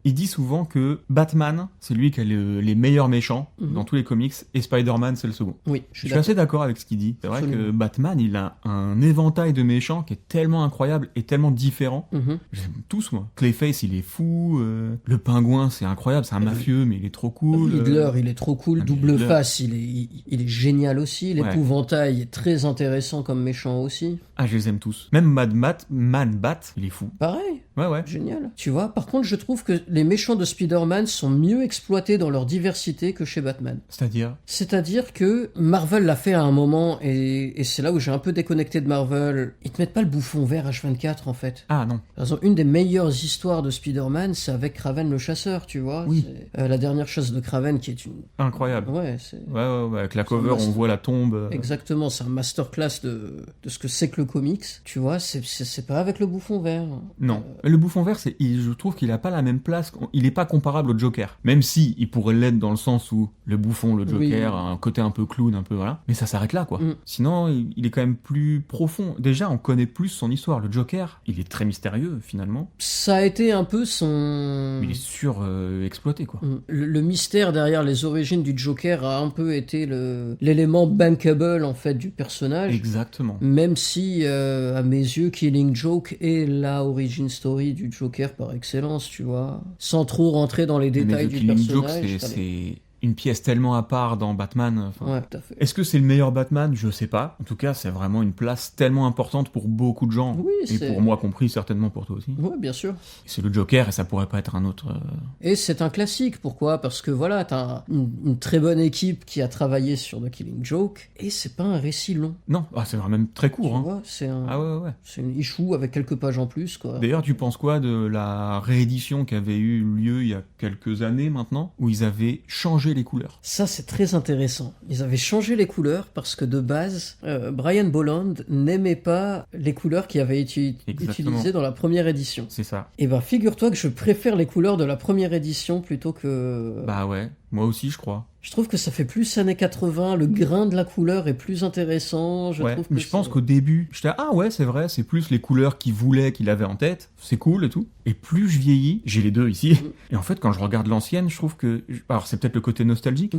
S2: il dit souvent que Batman, c'est lui qui a les meilleurs méchants dans tous les comics, et Spider-Man, c'est le second.
S1: Oui,
S2: Je suis assez d'accord avec ce qu'il dit. C'est vrai que Batman, il a un éventail de méchants qui est tellement incroyable et tellement différent. J'aime tous, moi. Clayface, il est fou. Le Pingouin, c'est incroyable. C'est un mafieux, mais il est trop cool.
S1: Riddler, il est trop cool. Double Face, il est génial aussi. L'Épouvantail est très intéressant comme méchant aussi.
S2: Ah, je les aime tous. Même Man Bat, il est fou.
S1: Pareil.
S2: Ouais.
S1: Génial. Tu vois, par contre, je trouve que les méchants de Spider-Man sont mieux exploités dans leur diversité que chez Batman. C'est-à-dire que Marvel l'a fait à un moment, et c'est là où j'ai un peu déconnecté de Marvel. Ils te mettent pas le bouffon vert H24, en fait.
S2: Ah non.
S1: Par exemple, une des meilleures histoires de Spider-Man, c'est avec Kraven le chasseur, tu vois.
S2: Oui.
S1: C'est, la dernière chasse de Kraven qui est une...
S2: Incroyable.
S1: Ouais, c'est...
S2: Ouais. Avec la cover, on voit la tombe.
S1: Exactement, c'est un masterclass de ce que c'est que le comics. Tu vois, c'est pas avec le bouffon vert.
S2: Non. Le bouffon vert, je trouve qu'il a pas la même place. Il est pas comparable au Joker. Même si il pourrait l'être dans le sens où le bouffon, le Joker, a un côté un peu clown, un peu voilà. Mais ça s'arrête là, quoi. Sinon, il est quand même plus profond. Déjà, on connaît plus son histoire. Le Joker, il est très mystérieux, finalement.
S1: Ça a été un peu son...
S2: Il est surexploité, quoi.
S1: Le mystère derrière les origines du Joker a un peu été l'élément bankable, en fait, du personnage.
S2: Exactement.
S1: Même si, à mes yeux, Killing Joke est la origin story du Joker par excellence, tu vois. Sans trop rentrer dans les détails du
S2: Killing
S1: personnage.
S2: Joke, c'est une pièce tellement à part dans Batman.
S1: Ouais, tout à fait.
S2: Est-ce que c'est le meilleur Batman ? Je sais pas. En tout cas, c'est vraiment une place tellement importante pour beaucoup de gens.
S1: Oui,
S2: et pour moi compris, certainement pour toi aussi.
S1: Ouais, bien sûr.
S2: C'est le Joker et ça pourrait pas être un autre...
S1: Et c'est un classique. Pourquoi ? Parce que voilà, t'as une très bonne équipe qui a travaillé sur The Killing Joke et c'est pas un récit long.
S2: Non, c'est vraiment même très court.
S1: Tu vois, c'est un...
S2: Ah ouais.
S1: C'est une issue avec quelques pages en plus, quoi.
S2: D'ailleurs, tu penses quoi de la réédition qui avait eu lieu il y a quelques années maintenant, où ils avaient changé les couleurs ?
S1: Ça, c'est très intéressant. Ils avaient changé les couleurs parce que de base, Brian Bolland n'aimait pas les couleurs qui avaient été utilisées dans la première édition.
S2: C'est ça.
S1: Et ben, figure-toi que je préfère les couleurs de la première édition plutôt que...
S2: Bah ouais, moi aussi je crois.
S1: Je trouve que ça fait plus années 80, le grain de la couleur est plus intéressant. Je
S2: pense qu'au début, j'étais ah ouais, c'est vrai, c'est plus les couleurs qu'il avait en tête, c'est cool et tout. Et plus je vieillis, j'ai les deux ici, et en fait quand je regarde l'ancienne, je trouve que... Alors c'est peut-être le côté nostalgique.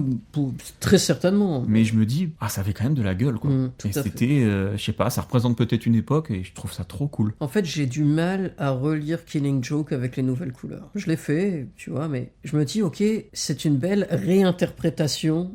S1: Très certainement.
S2: Mais je me dis, ça avait quand même de la gueule, quoi. Et c'était, je sais pas, ça représente peut-être une époque, et je trouve ça trop cool.
S1: En fait, j'ai du mal à relire Killing Joke avec les nouvelles couleurs. Je l'ai fait, tu vois, mais je me dis, ok, c'est une belle réinterprétation.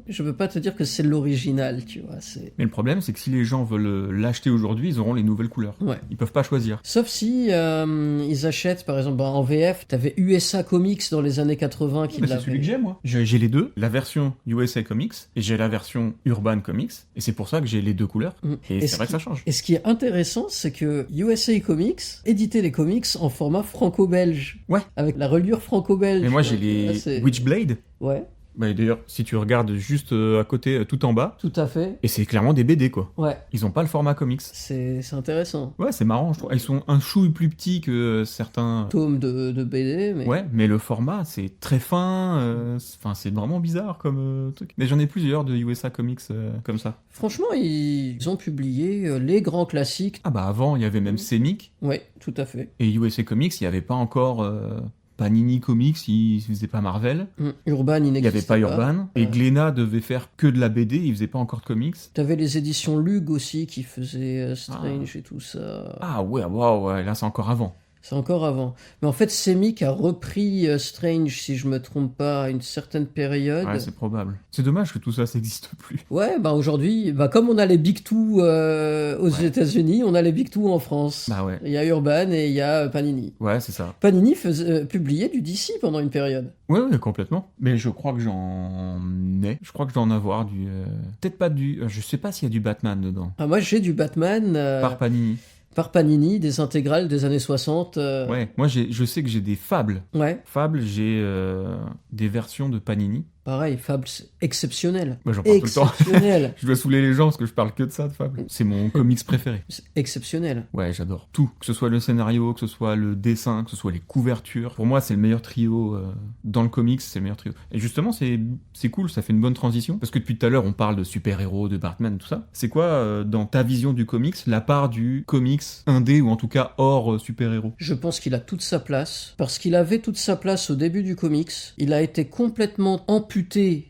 S1: Je veux pas te dire que c'est l'original, tu vois.
S2: Mais le problème, c'est que si les gens veulent l'acheter aujourd'hui, ils auront les nouvelles couleurs.
S1: Ouais.
S2: Ils peuvent pas choisir.
S1: Sauf si ils achètent, par exemple, en VF, t'avais USA Comics dans les années 80 qui l'avaient.
S2: C'est celui que j'ai, moi. J'ai les deux, la version USA Comics et j'ai la version Urban Comics, et c'est pour ça que j'ai les deux couleurs. Et c'est vrai que ça change.
S1: Et ce qui est intéressant, c'est que USA Comics éditait les comics en format franco-belge.
S2: Ouais.
S1: Avec la reliure franco-belge.
S2: Et moi, j'ai les Witchblade.
S1: Ouais.
S2: Bah, d'ailleurs, si tu regardes juste à côté, tout en bas...
S1: Tout à fait.
S2: Et c'est clairement des BD, quoi.
S1: Ouais.
S2: Ils ont pas le format comics.
S1: C'est intéressant.
S2: Ouais, c'est marrant, je trouve. Ils sont un chouille plus petits que certains...
S1: tomes de BD, mais...
S2: Ouais, mais le format, c'est très fin. Enfin, c'est vraiment bizarre comme truc. Mais j'en ai plusieurs de USA Comics comme ça.
S1: Franchement, ils ont publié les grands classiques.
S2: Ah bah avant, il y avait même Semic.
S1: Ouais, tout à fait.
S2: Et USA Comics, il y avait pas encore... Panini Comics, ils faisaient pas Marvel.
S1: Urban, il
S2: n'y avait pas Urban. Et Glénat devait faire que de la BD, il faisait pas encore de comics.
S1: T'avais les éditions Lug aussi qui faisaient Strange et tout ça.
S2: Ah ouais, wow, ouais, là c'est encore avant.
S1: C'est encore avant. Mais en fait, Semic a repris Strange, si je me trompe pas, à une certaine période.
S2: Ouais, c'est probable. C'est dommage que tout ça n'existe plus.
S1: Ouais, bah aujourd'hui, comme on a les Big Two aux États-Unis, on a les Big Two en France.
S2: Bah ouais.
S1: Il y a Urban et il y a Panini.
S2: Ouais, c'est ça.
S1: Panini publiait du DC pendant une période.
S2: Ouais, complètement. Mais je crois que j'en ai. Je crois que je dois en avoir du... Peut-être pas du... Je sais pas s'il y a du Batman dedans.
S1: Ah, moi, j'ai du Batman...
S2: Par Panini.
S1: Par Panini, des intégrales des années 60.
S2: Ouais, moi je sais que j'ai des Fables.
S1: Ouais.
S2: Fables, j'ai des versions de Panini.
S1: Pareil, Fable, c'est exceptionnel.
S2: Moi j'en parle tout le temps.
S1: Exceptionnel.
S2: Je dois saouler les gens parce que je parle que de ça, de Fable. C'est mon comics préféré.
S1: C'est exceptionnel.
S2: Ouais, j'adore. Tout. Que ce soit le scénario, que ce soit le dessin, que ce soit les couvertures. Pour moi, c'est le meilleur trio dans le comics, c'est le meilleur trio. Et justement, c'est cool, ça fait une bonne transition. Parce que depuis tout à l'heure, on parle de super-héros, de Batman, tout ça. C'est quoi, dans ta vision du comics, la part du comics indé, ou en tout cas hors super-héros?
S1: Je pense qu'il a toute sa place. Parce qu'il avait toute sa place au début du comics. Il a été complètement amputé.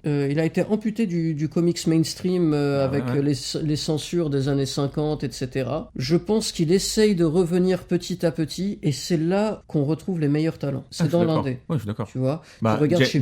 S1: Il a été amputé du comics mainstream avec les censures des années 50, etc. Je pense qu'il essaye de revenir petit à petit, et c'est là qu'on retrouve les meilleurs talents. C'est dans l'indé.
S2: Ouais, je suis d'accord.
S1: Tu vois,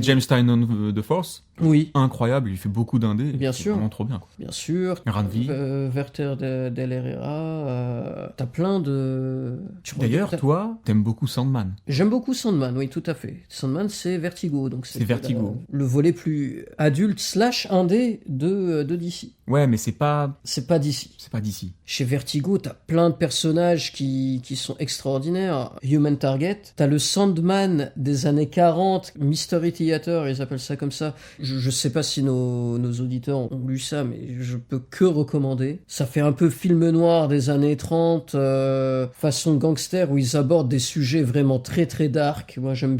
S2: James Tynion The Force.
S1: Oui.
S2: Incroyable, il fait beaucoup d'indés.
S1: Bien sûr.
S2: Vraiment trop bien, quoi.
S1: Bien sûr.
S2: Ranvi.
S1: Werther Del Herrera. T'as plein de...
S2: D'ailleurs, toi, t'aimes beaucoup Sandman.
S1: J'aime beaucoup Sandman, oui, tout à fait. Sandman, c'est Vertigo. Donc
S2: c'est Vertigo.
S1: Le volet plus adulte / indé de DC.
S2: Ouais, mais c'est pas...
S1: C'est pas DC.
S2: C'est pas DC.
S1: Chez Vertigo, t'as plein de personnages qui sont extraordinaires. Human Target. T'as le Sandman des années 40, Mystery Theater, ils appellent ça comme ça. Je sais pas si nos auditeurs ont lu ça, mais je peux que recommander. Ça fait un peu film noir des années 30, façon gangster, où ils abordent des sujets vraiment très très dark. Moi j'aime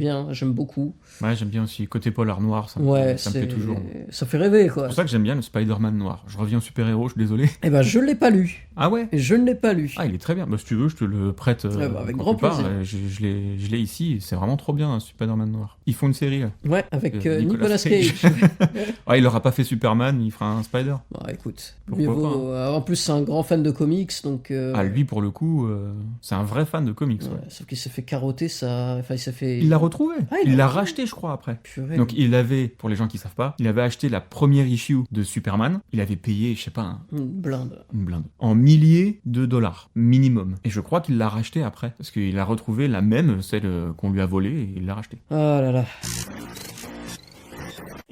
S1: beaucoup.
S2: Ouais, j'aime bien aussi. Côté polar noir, ça me plaît toujours.
S1: Ça fait rêver, quoi.
S2: C'est pour ça que j'aime bien le Spider-Man noir. Je reviens au super-héros, je suis désolé.
S1: Eh ben, je l'ai pas lu.
S2: Ah ouais?
S1: Je ne l'ai pas lu.
S2: Ah, il est très bien. Bah, si tu veux, je te le prête
S1: avec grand plaisir.
S2: Je l'ai ici. C'est vraiment trop bien, un Spider-Man noir. Ils font une série, là.
S1: Ouais, avec Nicolas Cage.
S2: Ouais, il aura pas fait Superman, il fera un Spider.
S1: Bah, écoute.
S2: Pourquoi
S1: en plus, c'est un grand fan de comics, donc...
S2: Ah, lui, pour le coup, c'est un vrai fan de comics. Ouais.
S1: Sauf qu'il s'est fait carotter, ça... Enfin, il s'est fait...
S2: Il l'a retrouvé.
S1: Ah,
S2: il l'a racheté, je crois, après.
S1: Purée.
S2: Donc, il avait, pour les gens qui savent pas, il avait acheté la première issue de Superman. Il avait payé, je sais pas...
S1: Une blinde.
S2: En milliers de dollars, minimum. Et je crois qu'il l'a racheté après. Parce qu'il a retrouvé la même, celle qu'on lui a volée, et il l'a racheté.
S1: Ah là là.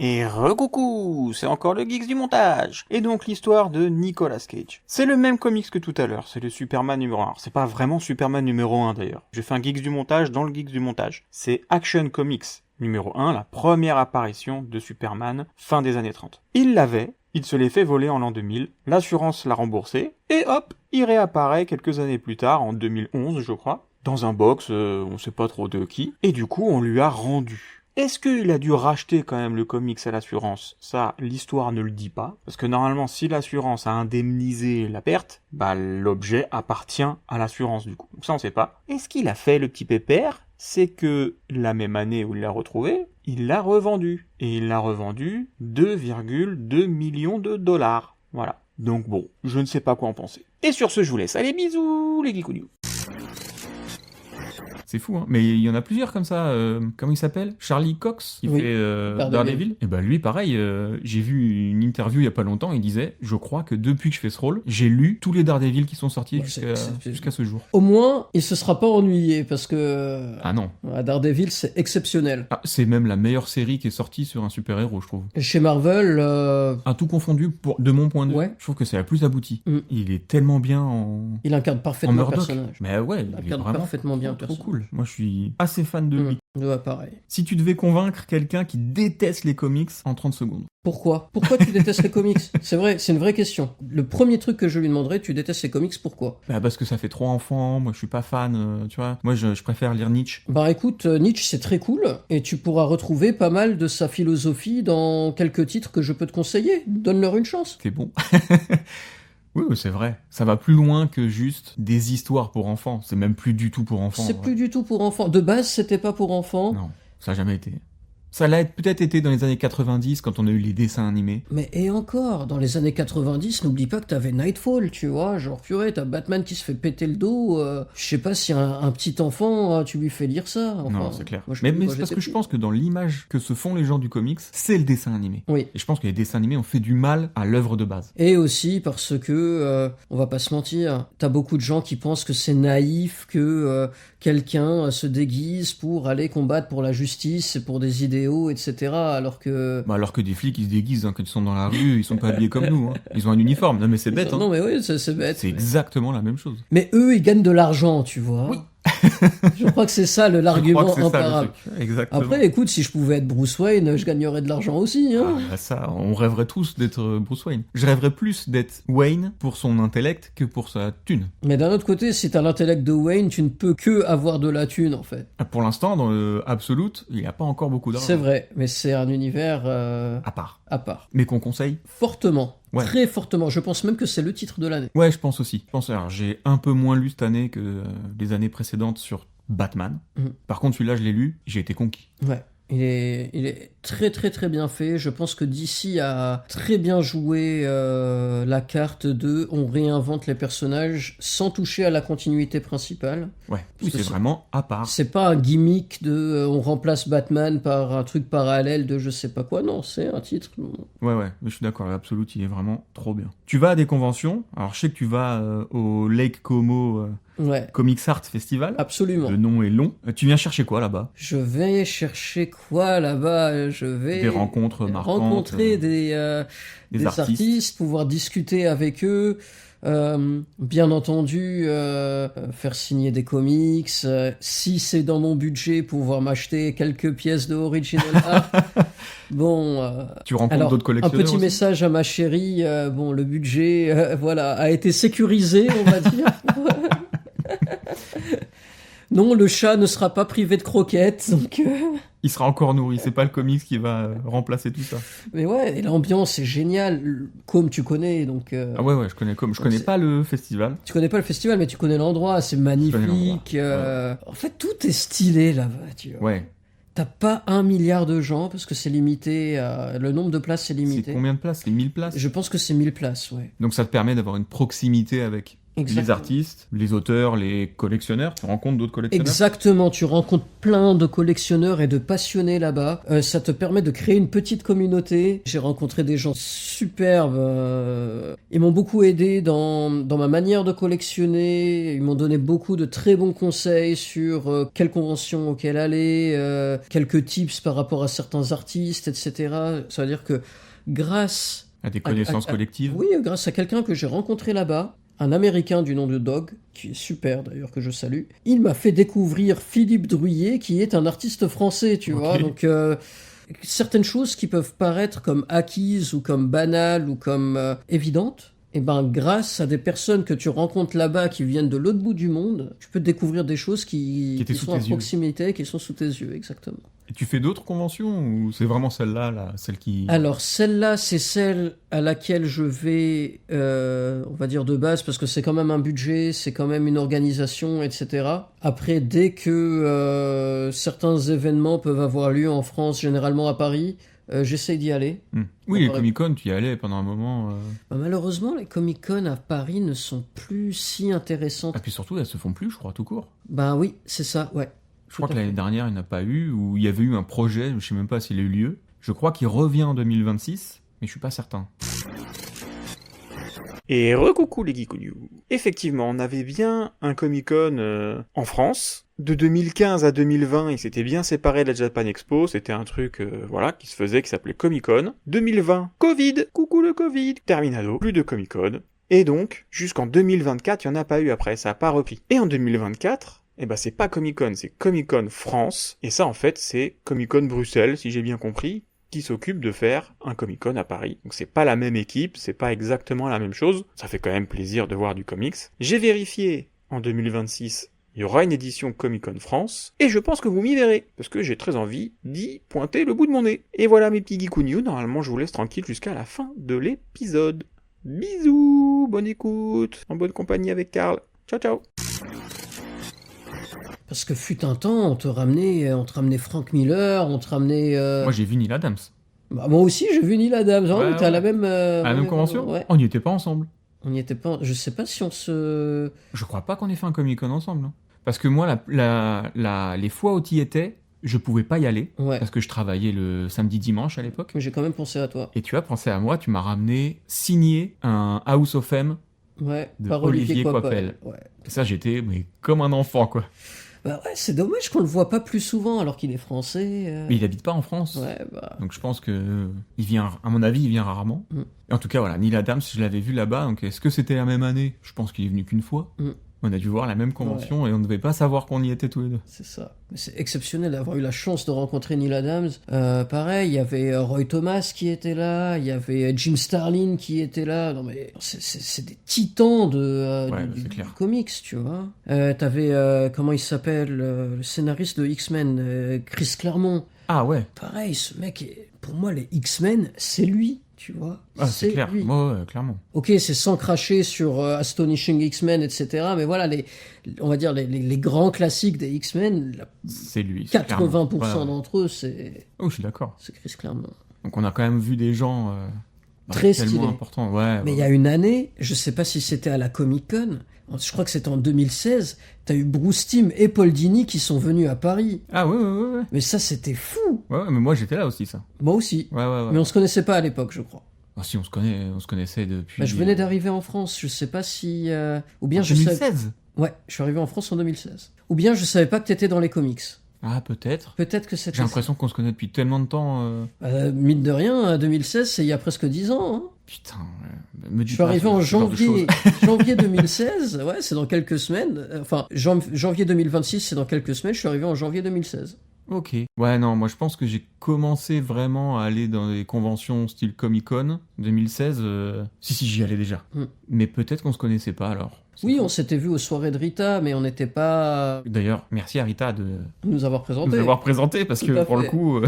S3: Et recoucou, c'est encore le Geeks du montage. Et donc l'histoire de Nicolas Cage. C'est le même comics que tout à l'heure, c'est le Superman numéro 1. Alors, c'est pas vraiment Superman numéro 1 d'ailleurs. Je fais un Geeks du montage dans le Geeks du montage. C'est Action Comics numéro 1, la première apparition de Superman, fin des années 30. Il l'avait, il se l'est fait voler en l'an 2000, l'assurance l'a remboursé, et hop, il réapparaît quelques années plus tard, en 2011 je crois, dans un box, on sait pas trop de qui, et du coup on lui a rendu. Est-ce qu'il a dû racheter quand même le comics à l'assurance? Ça, l'histoire ne le dit pas. Parce que normalement, si l'assurance a indemnisé la perte, l'objet appartient à l'assurance du coup. Donc ça, on sait pas. Et ce qu'il a fait, le petit pépère, c'est que la même année où il l'a retrouvé, il l'a revendu. Et il l'a revendu 2,2 millions de dollars. Voilà. Donc bon, je ne sais pas quoi en penser. Et sur ce, je vous laisse. Allez, bisous, les geekouilloux.
S2: C'est fou, hein. Mais il y en a plusieurs comme ça. Comment il s'appelle? Charlie Cox, qui fait Daredevil. Et lui, pareil, j'ai vu une interview il y a pas longtemps, il disait, je crois que depuis que je fais ce rôle, j'ai lu tous les Daredevil qui sont sortis jusqu'à ce jour.
S1: Au moins, il se sera pas ennuyé, parce que...
S2: Ah non.
S1: Daredevil, c'est exceptionnel.
S2: Ah, c'est même la meilleure série qui est sortie sur un super-héros, je trouve.
S1: Chez Marvel...
S2: À tout confondu, de mon point de vue, je trouve que c'est la plus aboutie. Il est tellement bien en...
S1: Il incarne parfaitement le personnage.
S2: Mais ouais, il incarne vraiment
S1: parfaitement bien le
S2: trop
S1: personnage.
S2: Cool. Moi, je suis assez fan de lui.
S1: Ouais, pareil.
S2: Si tu devais convaincre quelqu'un qui déteste les comics en 30 secondes.
S1: Pourquoi tu détestes les comics? C'est vrai, c'est une vraie question. Le premier truc que je lui demanderais, tu détestes les comics, pourquoi?
S2: Parce que ça fait trop enfant, moi je suis pas fan, tu vois. Moi je préfère lire Nietzsche.
S1: Écoute, Nietzsche c'est très cool, et tu pourras retrouver pas mal de sa philosophie dans quelques titres que je peux te conseiller. Donne-leur une chance.
S2: C'est bon. Oui, c'est vrai. Ça va plus loin que juste des histoires pour enfants. C'est même plus du tout pour enfants.
S1: C'est plus du tout pour enfants. De base, c'était pas pour enfants.
S2: Non, ça a jamais été. Ça l'a peut-être été dans les années 90 quand on a eu les dessins animés.
S1: Mais et encore, dans les années 90, n'oublie pas que t'avais Nightfall, tu vois, genre purée, t'as Batman qui se fait péter le dos, je sais pas si un petit enfant, tu lui fais lire ça. Enfin,
S2: Non, c'est clair.
S1: moi,
S2: Mais
S1: quand
S2: c'est parce
S1: j'étais
S2: que je
S1: petit.
S2: pense que dans l'image que se font les gens du comics, c'est le dessin animé.
S1: Oui.
S2: Et je pense que les dessins animés ont fait du mal à l'œuvre de base.
S1: Et aussi parce que, on va pas se mentir, t'as beaucoup de gens qui pensent que c'est naïf que quelqu'un se déguise pour aller combattre pour la justice et pour des idéaux, etc. Alors que...
S2: Bah, alors que des flics, ils se déguisent quand ils sont dans la rue, ils sont pas habillés comme nous. Hein. Ils ont un uniforme. Non mais c'est bête. Hein.
S1: Non mais oui, c'est bête.
S2: C'est exactement la même chose.
S1: Mais eux, ils gagnent de l'argent, tu vois.
S2: Oui.
S1: Je crois que c'est ça l'argument
S2: Je crois que c'est ça, le
S1: imparable.
S2: truc. Exactement.
S1: Après, écoute, si je pouvais être Bruce Wayne, je gagnerais de l'argent aussi. Hein.
S2: Ah, bah ça, on rêverait tous d'être Bruce Wayne. Je rêverais plus d'être Wayne pour son intellect que pour sa thune.
S1: Mais d'un autre côté, si t'as l'intellect de Wayne, tu ne peux que avoir de la thune, en fait.
S2: Pour l'instant, dans le Absolute, il n'y a pas encore beaucoup d'argent.
S1: C'est vrai, mais c'est un univers
S2: À part.
S1: à part.
S2: Mais qu'on conseille.
S1: Fortement.
S2: Ouais.
S1: Très fortement. Je pense même que c'est le titre de l'année.
S2: Ouais, je pense aussi. Alors, j'ai un peu moins lu cette année que les années précédentes sur Batman.
S1: Mhm.
S2: Par contre, celui-là, je l'ai lu, j'ai été conquis.
S1: Ouais. Il est très très très bien fait. Je pense que DC a très bien joué la carte de on réinvente les personnages sans toucher à la continuité principale.
S2: Ouais,
S1: Parce que
S2: c'est
S1: c'est-
S2: vraiment à part.
S1: C'est pas un gimmick de on remplace Batman par un truc parallèle de je sais pas quoi. Non, c'est un titre.
S2: Ouais, mais je suis d'accord, l'Absolute, il est vraiment trop bien. Tu vas à des conventions, alors je sais que tu vas au Lake Como
S1: Ouais,
S2: Comics Art Festival.
S1: absolument.
S2: Le nom est long. Tu viens chercher quoi là-bas?
S1: Je vais chercher quoi là-bas? Je vais
S2: Des rencontres marquantes.
S1: rencontrer des artistes, pouvoir discuter avec eux. Bien entendu, faire signer des comics. Si c'est dans mon budget, pouvoir m'acheter quelques pièces de original art. Bon,
S2: Tu rencontres
S1: alors,
S2: d'autres
S1: un
S2: collectionneurs
S1: petit
S2: aussi
S1: message à ma chérie. Bon, le budget, voilà, a été sécurisé, on va dire. Non, le chat ne sera pas privé de croquettes, donc...
S2: Il sera encore nourri, c'est pas le comics qui va remplacer tout ça.
S1: Mais ouais, et l'ambiance est géniale, comme tu connais, donc...
S2: Ah ouais, je connais je connais
S1: c'est-
S2: pas le festival.
S1: Tu connais pas le festival, mais tu connais l'endroit, c'est
S2: connais
S1: magnifique. En fait, tout est stylé là-bas, tu vois.
S2: Ouais.
S1: T'as pas 1 milliard de gens, parce que c'est limité, le nombre de places c'est
S2: C'est
S1: limité.
S2: combien de places? C'est 1000 places?
S1: Je pense que c'est 1000 places, ouais.
S2: Donc ça te permet d'avoir une proximité avec les
S1: Exactement.
S2: artistes, les auteurs, les collectionneurs. Tu rencontres d'autres collectionneurs?
S1: Exactement, tu rencontres plein de collectionneurs et de passionnés là-bas. Ça te permet de créer une petite communauté. J'ai rencontré des gens superbes. Ils m'ont beaucoup aidé dans ma manière de collectionner. Ils m'ont donné beaucoup de très bons conseils sur quelles conventions auxquelles aller, quelques tips par rapport à certains artistes, etc. Ça veut dire que grâce
S2: À des connaissances collectives?
S1: oui, grâce à quelqu'un que j'ai rencontré là-bas, un Américain du nom de Dog, qui est super d'ailleurs, que je salue, il m'a fait découvrir Philippe Druillet, qui est un artiste français, tu
S2: Ok.
S1: vois. Donc, certaines choses qui peuvent paraître comme acquises ou comme banales ou comme évidentes, et ben grâce à des personnes que tu rencontres là-bas qui viennent de l'autre bout du monde, tu peux découvrir des choses
S2: Qui étaient sous
S1: sont à
S2: tes yeux.
S1: proximité, qui sont sous tes yeux, exactement.
S2: Et tu fais d'autres conventions ou c'est vraiment celle-là, celle qui...
S1: Alors celle-là, c'est celle à laquelle je vais, on va dire de base, parce que c'est quand même un budget, c'est quand même une organisation, etc. Après, dès que certains événements peuvent avoir lieu en France, généralement à Paris, j'essaye d'y aller.
S2: Oui, les
S1: Ouais.
S2: Comic-Con, tu y allais pendant un moment.
S1: Bah, malheureusement, les Comic-Con à Paris ne sont plus si intéressantes.
S2: Ah, puis surtout, elles se font plus, je crois, tout court.
S1: Ben oui, c'est ça, ouais.
S2: Je crois
S1: Tout à
S2: que l'année
S1: fait.
S2: dernière, il n'y en a pas eu, ou il y avait eu un projet, je sais même pas s'il a eu lieu. Je crois qu'il revient en 2026, mais je suis pas certain.
S3: Et recoucou les Geekouniou. Effectivement, on avait bien un Comic-Con en France. De 2015 à 2020, il s'était bien séparé de la Japan Expo. C'était un truc voilà, qui se faisait, qui s'appelait Comic-Con. 2020, Covid. Coucou le Covid. Terminado. Plus de Comic-Con. Et donc, jusqu'en 2024, il n'y en a pas eu après. Ça n'a pas repris. Et en 2024... eh ben c'est pas Comic-Con, c'est Comic-Con France. Et ça, en fait, c'est Comic-Con Bruxelles, si j'ai bien compris, qui s'occupe de faire un Comic-Con à Paris. Donc c'est pas la même équipe, c'est pas exactement la même chose. Ça fait quand même plaisir de voir du comics. J'ai vérifié, en 2026, il y aura une édition Comic-Con France, et je pense que vous m'y verrez, parce que j'ai très envie d'y pointer le bout de mon nez. Et voilà mes petits Geekou News, normalement je vous laisse tranquille jusqu'à la fin de l'épisode. Bisous, bonne écoute, en bonne compagnie avec Karl. Ciao ciao.
S1: Parce que fut un temps, on te ramenait Frank Miller, on te ramenait...
S2: Moi, j'ai vu Neil Adams.
S1: Bah, moi aussi, j'ai vu Neil Adams. Hein,
S2: Ouais,
S1: t'as
S2: ouais.
S1: la même...
S2: À la même convention
S1: Ouais.
S2: On n'y était pas ensemble.
S1: On n'y était pas... Je sais pas si on se...
S2: Je crois pas qu'on ait fait un Comic-Con ensemble. Hein. Parce que moi, les fois où tu y étais, je pouvais pas y aller.
S1: Ouais.
S2: Parce que je travaillais le samedi-dimanche à l'époque.
S1: Mais j'ai quand même pensé à toi.
S2: Et tu as pensé à moi, tu m'as ramené signé un House of M.
S1: Ouais,
S2: De
S1: par
S2: Olivier
S1: Olivier
S2: Coipel.
S1: Coipel. Ouais.
S2: Et ça, j'étais comme un enfant, quoi.
S1: Bah ouais, c'est dommage qu'on le voit pas plus souvent alors qu'il est français.
S2: Mais il habite pas en France.
S1: Ouais, bah...
S2: Donc je pense que il vient, à mon avis, il vient rarement.
S1: Mm.
S2: Et en tout cas, voilà, Neil Adams, je l'avais vu là-bas. Donc est-ce que c'était la même année? Je pense qu'il est venu qu'une fois.
S1: Mm.
S2: On a dû voir la même convention et on ne devait pas savoir qu'on y était tous les deux.
S1: C'est ça. Mais c'est exceptionnel d'avoir eu la chance de rencontrer Neil Adams. Pareil, il y avait Roy Thomas qui était là, il y avait Jim Starlin qui était là. Non mais c'est des titans
S2: Ouais,
S1: du
S2: c'est clair.
S1: comics, tu vois. T'avais, comment il s'appelle, le scénariste de X-Men, Chris Claremont.
S2: Ah ouais,
S1: Pareil, ce mec, pour moi, les X-Men, c'est lui, tu vois.
S2: ah, c'est clair.
S1: lui.
S2: Ouais, clairement.
S1: Ok, c'est sans cracher sur Astonishing X-Men, etc. Mais voilà, on va dire les grands classiques des X-Men,
S2: C'est lui. c'est
S1: 80%
S2: clairement. Ouais.
S1: d'entre eux, c'est
S2: Oh, je suis d'accord.
S1: Chris Claremont.
S2: Donc on a quand même vu des gens
S1: Très
S2: tellement
S1: stylés.
S2: importants. Ouais.
S1: Mais il y a une année, je sais pas si c'était à la Comic-Con, je crois que c'était en 2016, t'as eu Bruce Timm et Paul Dini qui sont venus à Paris.
S2: Ah ouais.
S1: Mais ça, c'était fou.
S2: Ouais, mais moi j'étais là aussi, ça.
S1: Moi aussi.
S2: Ouais.
S1: Mais on se connaissait pas à l'époque, je crois.
S2: Ah, si, on se connaissait depuis.
S1: Bah, je venais d'arriver en France, je sais pas si... Ou bien
S2: En
S1: je savais...
S2: 2016.
S1: Ouais, je suis arrivé en France en 2016. Ou bien je savais pas que t'étais dans les comics.
S2: Ah, peut-être.
S1: Peut-être que c'était
S2: J'ai l'impression qu'on se connaît depuis tellement de temps.
S1: mine de rien, 2016, c'est il y a presque 10 ans. Hein.
S2: Putain, me dis
S1: Je suis
S2: pas
S1: arrivé
S2: ce
S1: en
S2: genre de
S1: janvier,
S2: choses.
S1: janvier 2016, ouais, c'est dans quelques semaines. Enfin, janvier 2026, c'est dans quelques semaines, je suis arrivé en janvier 2016.
S2: Ok. Ouais, non, moi je pense que j'ai commencé vraiment à aller dans des conventions style Comic-Con 2016. Si, j'y allais déjà.
S1: Mm.
S2: Mais peut-être qu'on se connaissait pas alors. C'est
S1: Oui,
S2: fou.
S1: on s'était vu aux soirées de Rita, mais on n'était pas
S2: D'ailleurs, merci à Rita de
S1: nous avoir présenté.
S2: nous avoir présenté parce
S1: Tout
S2: que
S1: à
S2: pour le
S1: fait.
S2: coup,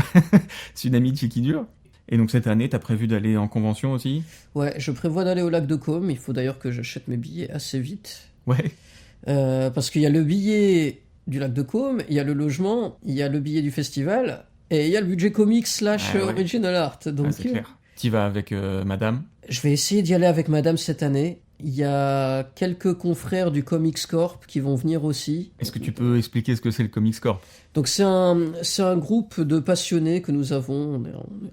S2: c'est une amitié qui dure. Et donc cette année, t'as prévu d'aller en convention aussi?
S1: Ouais, je prévois d'aller au lac de Côme. Il faut d'ailleurs que j'achète mes billets assez vite.
S2: Ouais.
S1: Parce qu'il y a le billet du lac de Côme, il y a le logement, il y a le billet du festival, et il y a le budget comics /
S2: Ouais.
S1: original art. Donc,
S2: Ouais, c'est clair. T'y vas avec madame?
S1: je vais essayer d'y aller avec madame cette année. Il y a quelques confrères du Comics Corp qui vont venir aussi.
S2: Est-ce que tu peux expliquer ce que c'est le Comics Corp?
S1: Donc c'est un groupe de passionnés que nous avons,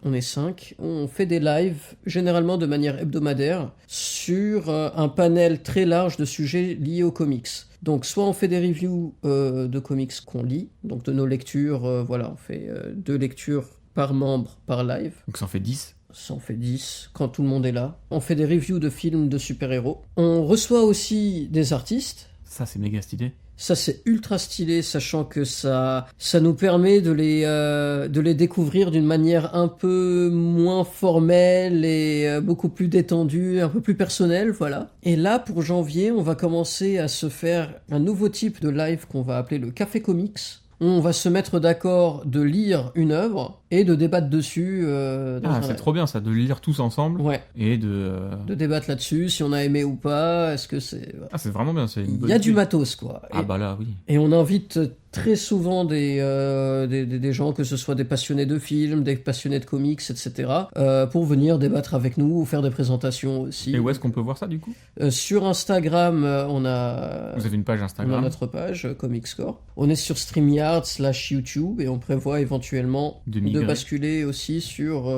S1: on est 5. On fait des lives, généralement de manière hebdomadaire, sur un panel très large de sujets liés aux comics. Donc soit on fait des reviews de comics qu'on lit, donc de nos lectures, voilà, on fait 2 lectures par membre par live.
S2: Donc ça en fait 10.
S1: Ça en fait 10 quand tout le monde est là. On fait des reviews de films de super-héros. On reçoit aussi des artistes.
S2: Ça, c'est méga stylé.
S1: Ça, c'est ultra stylé, sachant que ça nous permet de les découvrir d'une manière un peu moins formelle et beaucoup plus détendue, un peu plus personnelle, voilà. Et là, pour janvier, on va commencer à se faire un nouveau type de live qu'on va appeler le Café Comics. On va se mettre d'accord de lire une œuvre et de débattre dessus. Dans
S2: Ah,
S1: un
S2: c'est
S1: live.
S2: trop bien ça, de le lire tous ensemble
S1: Ouais,
S2: et de...
S1: de débattre là-dessus, si on a aimé ou pas, est-ce que c'est... voilà.
S2: Ah, c'est vraiment bien, c'est une
S1: Il
S2: bonne
S1: y a du
S2: idée.
S1: matos, quoi.
S2: Ah bah là, oui.
S1: Et on invite très souvent des gens, que ce soit des passionnés de films, des passionnés de comics, etc., pour venir débattre avec nous ou faire des présentations aussi.
S2: Et où est-ce qu'on peut voir ça du coup?
S1: Sur Instagram, on a
S2: Vous avez une page Instagram?
S1: notre page, Comics Corp. On est sur StreamYard / YouTube et on prévoit éventuellement
S2: De
S1: de
S2: migrer.
S1: basculer aussi sur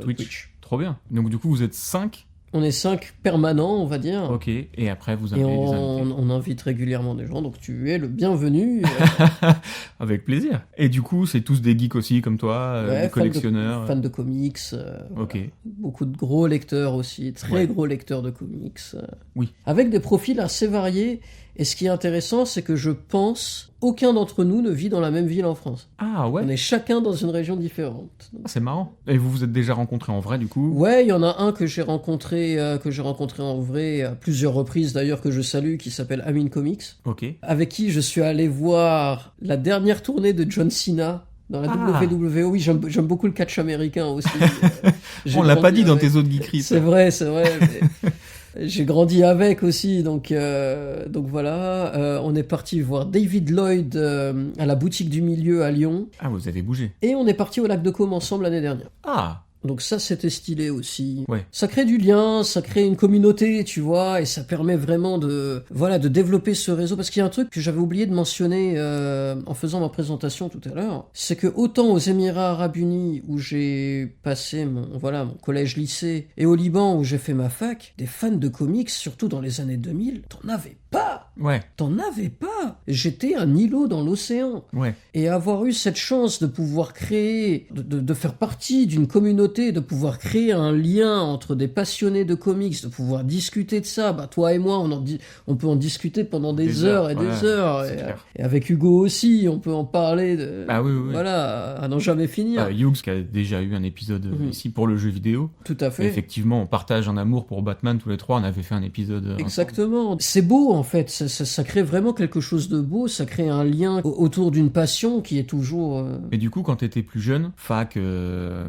S1: Twitch.
S2: Trop bien. Donc du coup, vous êtes 5?
S1: On est 5 permanents, on va dire.
S2: Ok. Et après, vous
S1: Et
S2: avez des invités.
S1: on invite régulièrement des gens, donc tu es le bienvenu.
S2: Avec plaisir. Et du coup, c'est tous des geeks aussi comme toi,
S1: Ouais,
S2: des collectionneurs.
S1: Fans de comics.
S2: Ok.
S1: Voilà. Beaucoup de gros lecteurs aussi, très
S2: Ouais.
S1: gros lecteurs de comics.
S2: Oui.
S1: Avec des profils assez variés. Et ce qui est intéressant, c'est que je pense aucun d'entre nous ne vit dans la même ville en France.
S2: Ah ouais.
S1: On est chacun dans une région différente.
S2: Ah, c'est marrant. Et vous vous êtes déjà rencontrés en vrai du coup?
S1: Ouais, il y en a un que j'ai rencontré en vrai à plusieurs reprises d'ailleurs, que je salue, qui s'appelle Amin Comics,
S2: Ok.
S1: avec qui je suis allé voir la dernière tournée de John Cena dans la
S2: Ah.
S1: WWE. Oui, j'aime beaucoup le catch américain aussi. J'ai
S2: On l'a pas
S1: grandi
S2: dit dans
S1: avec.
S2: tes autres geekeries.
S1: C'est vrai, c'est vrai. J'ai grandi avec aussi, donc voilà. On est parti voir David Lloyd à la boutique du milieu à Lyon.
S2: Ah, vous avez bougé.
S1: Et on est parti au lac de Caume ensemble l'année dernière.
S2: Ah,
S1: Donc ça, c'était stylé aussi.
S2: ouais.
S1: Ça crée du lien, ça crée une communauté, tu vois, et ça permet vraiment de développer ce réseau. Parce qu'il y a un truc que j'avais oublié de mentionner en faisant ma présentation tout à l'heure, c'est que autant aux Émirats Arabes Unis, où j'ai passé mon collège-lycée, et au Liban, où j'ai fait ma fac, des fans de comics, surtout dans les années 2000, t'en avais pas.
S2: Ouais,
S1: T'en avais pas. J'étais un îlot dans l'océan.
S2: ouais.
S1: Et avoir eu cette chance de pouvoir créer, de faire partie d'une communauté, de pouvoir créer un lien entre des passionnés de comics, de pouvoir discuter de ça, bah toi et moi, on peut en discuter pendant des heures et
S2: ouais,
S1: des heures.
S2: c'est clair.
S1: Et avec Hugo aussi, on peut en parler
S2: Ah oui, oui, oui.
S1: voilà, à n'en jamais finir.
S2: Hughes qui a déjà eu un épisode ici pour le jeu vidéo.
S1: Tout à
S2: Et
S1: fait.
S2: effectivement, on partage un amour pour Batman tous les trois. On avait fait un épisode. ensemble.
S1: Exactement. C'est beau en fait, ça crée vraiment quelque chose de beau, ça crée un lien autour d'une passion qui est toujours...
S2: Et du coup, quand t'étais plus jeune, fac,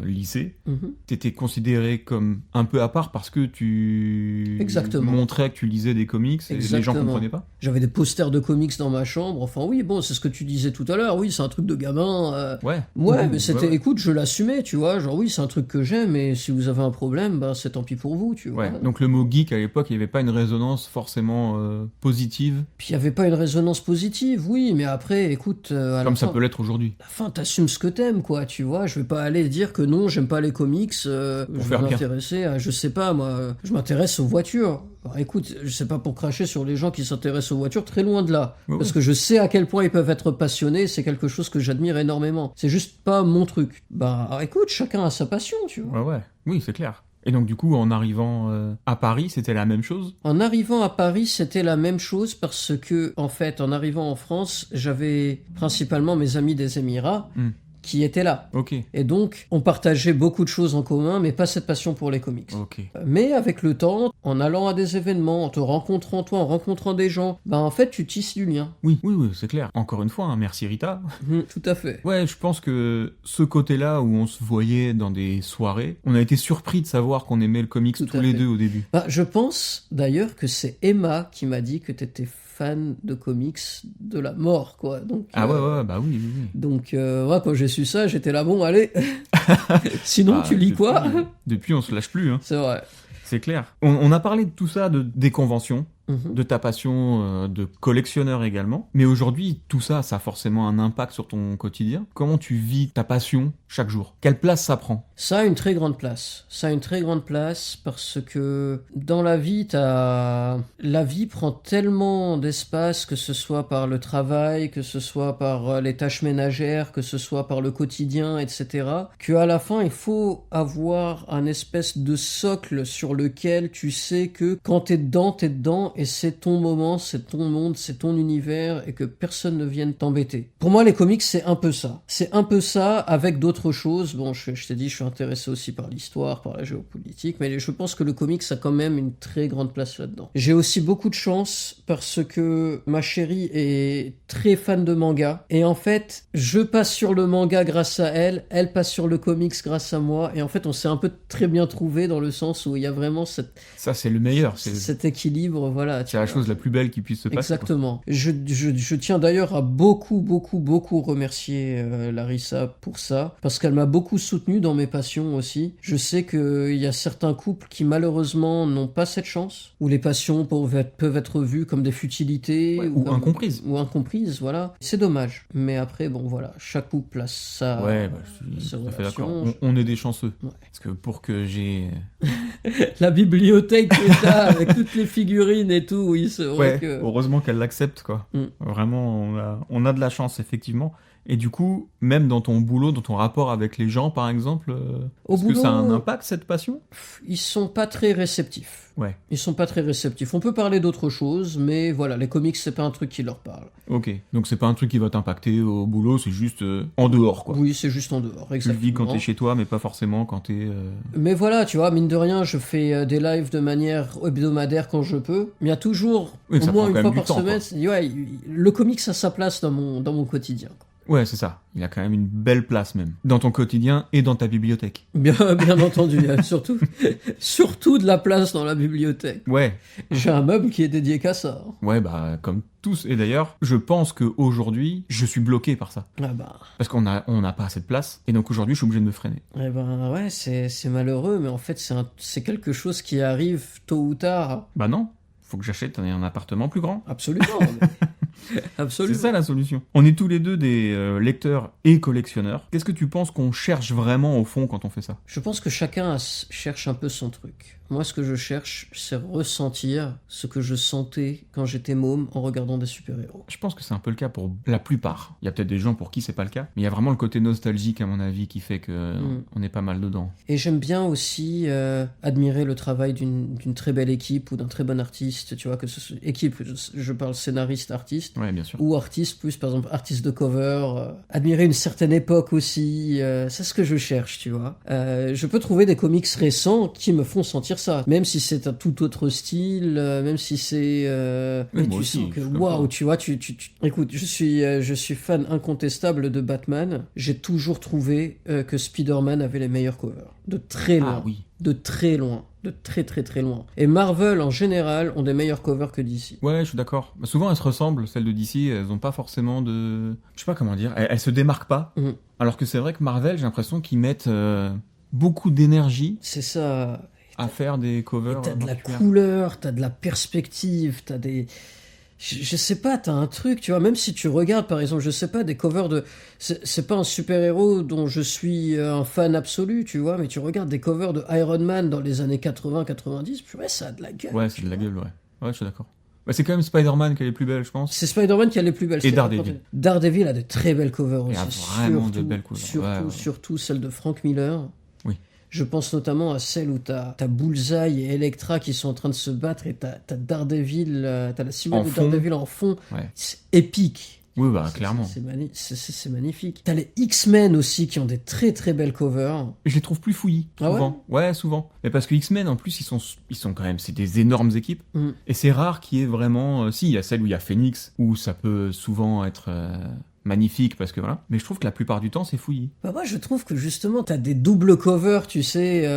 S2: lycée,
S1: mhm.
S2: t'étais considéré comme un peu à part parce que tu
S1: Exactement.
S2: montrais que tu lisais des comics et les gens
S1: Exactement.
S2: comprenaient pas.
S1: J'avais des posters de comics dans ma chambre, enfin oui, bon, c'est ce que tu disais tout à l'heure, oui, c'est un truc de gamin.
S2: Ouais.
S1: Ouais,
S2: Mmh,
S1: mais c'était,
S2: ouais.
S1: écoute, je l'assumais, tu vois, genre oui, c'est un truc que j'aime, et si vous avez un problème, bah c'est tant pis pour vous, tu vois.
S2: Ouais. Donc le mot geek à l'époque, il n'y avait pas une résonance forcément positive,
S1: Puis il y avait pas une résonance positive, oui, mais après, écoute, à
S2: comme
S1: la
S2: ça
S1: fin,
S2: peut l'être aujourd'hui.
S1: à la fin, t'assumes ce que t'aimes, quoi, tu vois, je vais pas aller dire que non, j'aime pas les comics, je vais
S2: faire bien.
S1: m'intéresser à, je sais pas, moi, je m'intéresse aux voitures. Alors, écoute, je sais pas pour cracher sur les gens qui s'intéressent aux voitures, très loin de là.
S2: Ouais,
S1: Parce
S2: ouais.
S1: que je sais à quel point ils peuvent être passionnés, c'est quelque chose que j'admire énormément. C'est juste pas mon truc. Bah écoute, chacun a sa passion, tu vois.
S2: Ouais, ouais. Oui, c'est clair. Et donc du coup, en arrivant à Paris, c'était la même chose.
S1: En arrivant à Paris, c'était la même chose parce que, en fait, en arrivant en France, j'avais principalement mes amis des Émirats qui étaient là.
S2: Ok.
S1: Et donc, on partageait beaucoup de choses en commun, mais pas cette passion pour les comics.
S2: Ok.
S1: Mais avec le temps, en allant à des événements, en te rencontrant toi, en rencontrant des gens, bah en fait, tu tisses du lien.
S2: Oui, oui, oui, c'est clair. Encore une fois, hein, merci Rita.
S1: Tout à fait.
S2: Ouais, je pense que ce côté-là où on se voyait dans des soirées, on a été surpris de savoir qu'on aimait le comics
S1: Tout
S2: tous
S1: à
S2: les
S1: fait.
S2: deux au début.
S1: Bah, je pense d'ailleurs que c'est Emma qui m'a dit que t'étais fan de comics de la mort, quoi. Donc,
S2: Ah ouais, ouais, bah oui, oui, oui.
S1: Donc, ouais, quand j'ai su ça, j'étais là, bon, allez. Sinon,
S2: Ah,
S1: tu lis quoi
S2: Depuis, on se lâche plus, hein.
S1: C'est vrai.
S2: C'est clair. On a parlé de tout ça, des conventions,
S1: Mhm.
S2: de ta passion de collectionneur également. Mais aujourd'hui, tout ça, ça a forcément un impact sur ton quotidien. Comment tu vis ta passion chaque jour? Quelle place ça prend?
S1: Ça a une très grande place. Ça a une très grande place parce que dans la vie, la vie prend tellement d'espace, que ce soit par le travail, que ce soit par les tâches ménagères, que ce soit par le quotidien, etc., qu'à la fin, il faut avoir un espèce de socle sur lequel tu sais que quand t'es dedans, et c'est ton moment, c'est ton monde, c'est ton univers, et que personne ne vienne t'embêter. Pour moi, les comics, c'est un peu ça. C'est un peu ça avec d'autres choses. Bon, je t'ai dit, je suis intéressé aussi par l'histoire, par la géopolitique, mais je pense que le comics a quand même une très grande place là-dedans. J'ai aussi beaucoup de chance parce que ma chérie est très fan de manga, et en fait, je passe sur le manga grâce à elle, elle passe sur le comics grâce à moi, et en fait, on s'est un peu très bien trouvé dans le sens où il y a vraiment
S2: Ça, c'est le meilleur.
S1: cet équilibre, voilà. tu
S2: C'est la
S1: vois.
S2: chose la plus belle qui puisse se passer.
S1: Exactement. Je tiens d'ailleurs à beaucoup remercier Larissa pour ça, parce qu'elle m'a beaucoup soutenu dans mes passions aussi. Je sais qu'il y a certains couples qui malheureusement n'ont pas cette chance, où les passions peuvent être vues comme des futilités.
S2: Ouais, ou
S1: comme-
S2: incomprises.
S1: Ou incomprises, voilà. C'est dommage. Mais après, bon voilà, chaque couple a sa...
S2: Ouais, bah, je suis
S1: sa
S2: tout à fait
S1: relation.
S2: d'accord. On est des chanceux.
S1: Ouais.
S2: Parce que pour que j'ai...
S1: La bibliothèque que t'as, avec toutes les figurines et tout, oui, c'est vrai
S2: Ouais,
S1: que...
S2: heureusement qu'elle l'accepte, quoi.
S1: Mm.
S2: Vraiment, on a de la chance, effectivement. Et du coup, même dans ton boulot, dans ton rapport avec les gens, par exemple,
S1: Au
S2: est-ce que ça a un
S1: boulot-
S2: impact, cette passion?
S1: Ils sont pas très réceptifs.
S2: Ouais,
S1: Ils sont pas très réceptifs. On peut parler d'autre chose, mais voilà, les comics, c'est pas un truc qui leur parle.
S2: ok. Donc c'est pas un truc qui va t'impacter au boulot, c'est juste en dehors, quoi.
S1: Oui, c'est juste en dehors,
S2: Tu le
S1: exactement.
S2: vis quand t'es chez toi, mais pas forcément quand t'es...
S1: Mais voilà, tu vois, mine de rien, je fais des lives de manière hebdomadaire quand je peux. Mais il y a toujours,
S2: Oui,
S1: au
S2: ça
S1: moins
S2: prend
S1: une
S2: quand
S1: fois
S2: même du
S1: par
S2: temps,
S1: semaine, ouais, le comics a sa place dans mon quotidien.
S2: Ouais, c'est ça. Il a quand même une belle place même. Dans ton quotidien et dans ta bibliothèque.
S1: Bien entendu, surtout de la place dans la bibliothèque.
S2: Ouais.
S1: J'ai un meuble qui est dédié qu'à ça.
S2: Ouais, bah, comme tous. Et d'ailleurs, je pense qu'aujourd'hui, je suis bloqué par ça.
S1: Ah bah...
S2: Parce qu'on n'a pas assez de place. Et donc aujourd'hui, je suis obligé de me freiner.
S1: Eh ben ouais, c'est malheureux, mais en fait, c'est quelque chose qui arrive tôt ou tard.
S2: Bah non. Faut que j'achète un appartement plus grand.
S1: Absolument. Absolument.
S2: C'est ça la solution. On est tous les deux des lecteurs et collectionneurs. Qu'est-ce que tu penses qu'on cherche vraiment au fond quand on fait ça?
S1: Je pense que chacun cherche un peu son truc. Moi, ce que je cherche, c'est ressentir ce que je sentais quand j'étais môme en regardant des super-héros.
S2: Je pense que c'est un peu le cas pour la plupart. Il y a peut-être des gens pour qui c'est pas le cas, mais il y a vraiment le côté nostalgique, à mon avis, qui fait que on est pas mal dedans.
S1: Et j'aime bien aussi admirer le travail d'une très belle équipe ou d'un très bon artiste, tu vois, que ce soit équipe, je parle scénariste, artiste,
S2: Ouais, bien sûr.
S1: ou artiste plus, par exemple, artiste de cover, admirer une certaine époque aussi, c'est ce que je cherche, tu vois. Je peux trouver des comics récents qui me font sentir ça, même si c'est un tout autre style, même si c'est...
S2: Oui,
S1: mais
S2: moi
S1: tu
S2: aussi,
S1: sens que,
S2: je suis comme
S1: waouh,
S2: toi.
S1: tu vois, écoute, je suis fan incontestable de Batman, j'ai toujours trouvé que Spider-Man avait les meilleurs covers, de très loin.
S2: Ah oui.
S1: De très loin. De très très très loin. Et Marvel, en général, ont des meilleurs covers que DC.
S2: Ouais, je suis d'accord. Bah, souvent, elles se ressemblent, celles de DC, elles ont pas forcément de... Je sais pas comment dire, elles se démarquent pas.
S1: Mhm.
S2: Alors que c'est vrai que Marvel, j'ai l'impression qu'ils mettent beaucoup d'énergie
S1: C'est ça.
S2: à faire des covers.
S1: T'as de la
S2: particuliers.
S1: couleur, t'as de la perspective, t'as des... Je sais pas, t'as un truc, tu vois, même si tu regardes, par exemple, je sais pas, des covers de... C'est pas un super-héros dont je suis un fan absolu, tu vois, mais tu regardes des covers de Iron Man dans les années 80-90, ouais, ça a de la gueule.
S2: Ouais, c'est de la gueule, ouais. Ouais, je suis d'accord. Bah, c'est quand même Spider-Man qui est les plus belles, je pense.
S1: C'est Spider-Man qui a les plus belles.
S2: Et Daredevil.
S1: Daredevil a de très belles covers
S2: Il
S1: aussi.
S2: a vraiment de belles covers.
S1: Surtout celle de Frank Miller.
S2: Oui.
S1: Je pense notamment à celle où t'as Bullseye et Elektra qui sont en train de se battre et t'as Daredevil, t'as la silhouette
S2: En
S1: de
S2: fond.
S1: Daredevil en fond.
S2: Ouais.
S1: C'est épique.
S2: Oui, bah, clairement.
S1: C'est magnifique. T'as les X-Men aussi qui ont des très très belles covers.
S2: Je les trouve plus fouillis,
S1: Ah
S2: souvent. Ouais, souvent. Mais parce que X-Men, en plus, ils sont quand même... C'est des énormes équipes.
S1: Mm.
S2: Et c'est rare qu'il y ait vraiment... si, il y a celle où il y a Phoenix, où ça peut souvent être... magnifique parce que voilà, mais je trouve que la plupart du temps c'est fouillis.
S1: Bah moi je trouve que justement t'as des doubles covers, tu sais,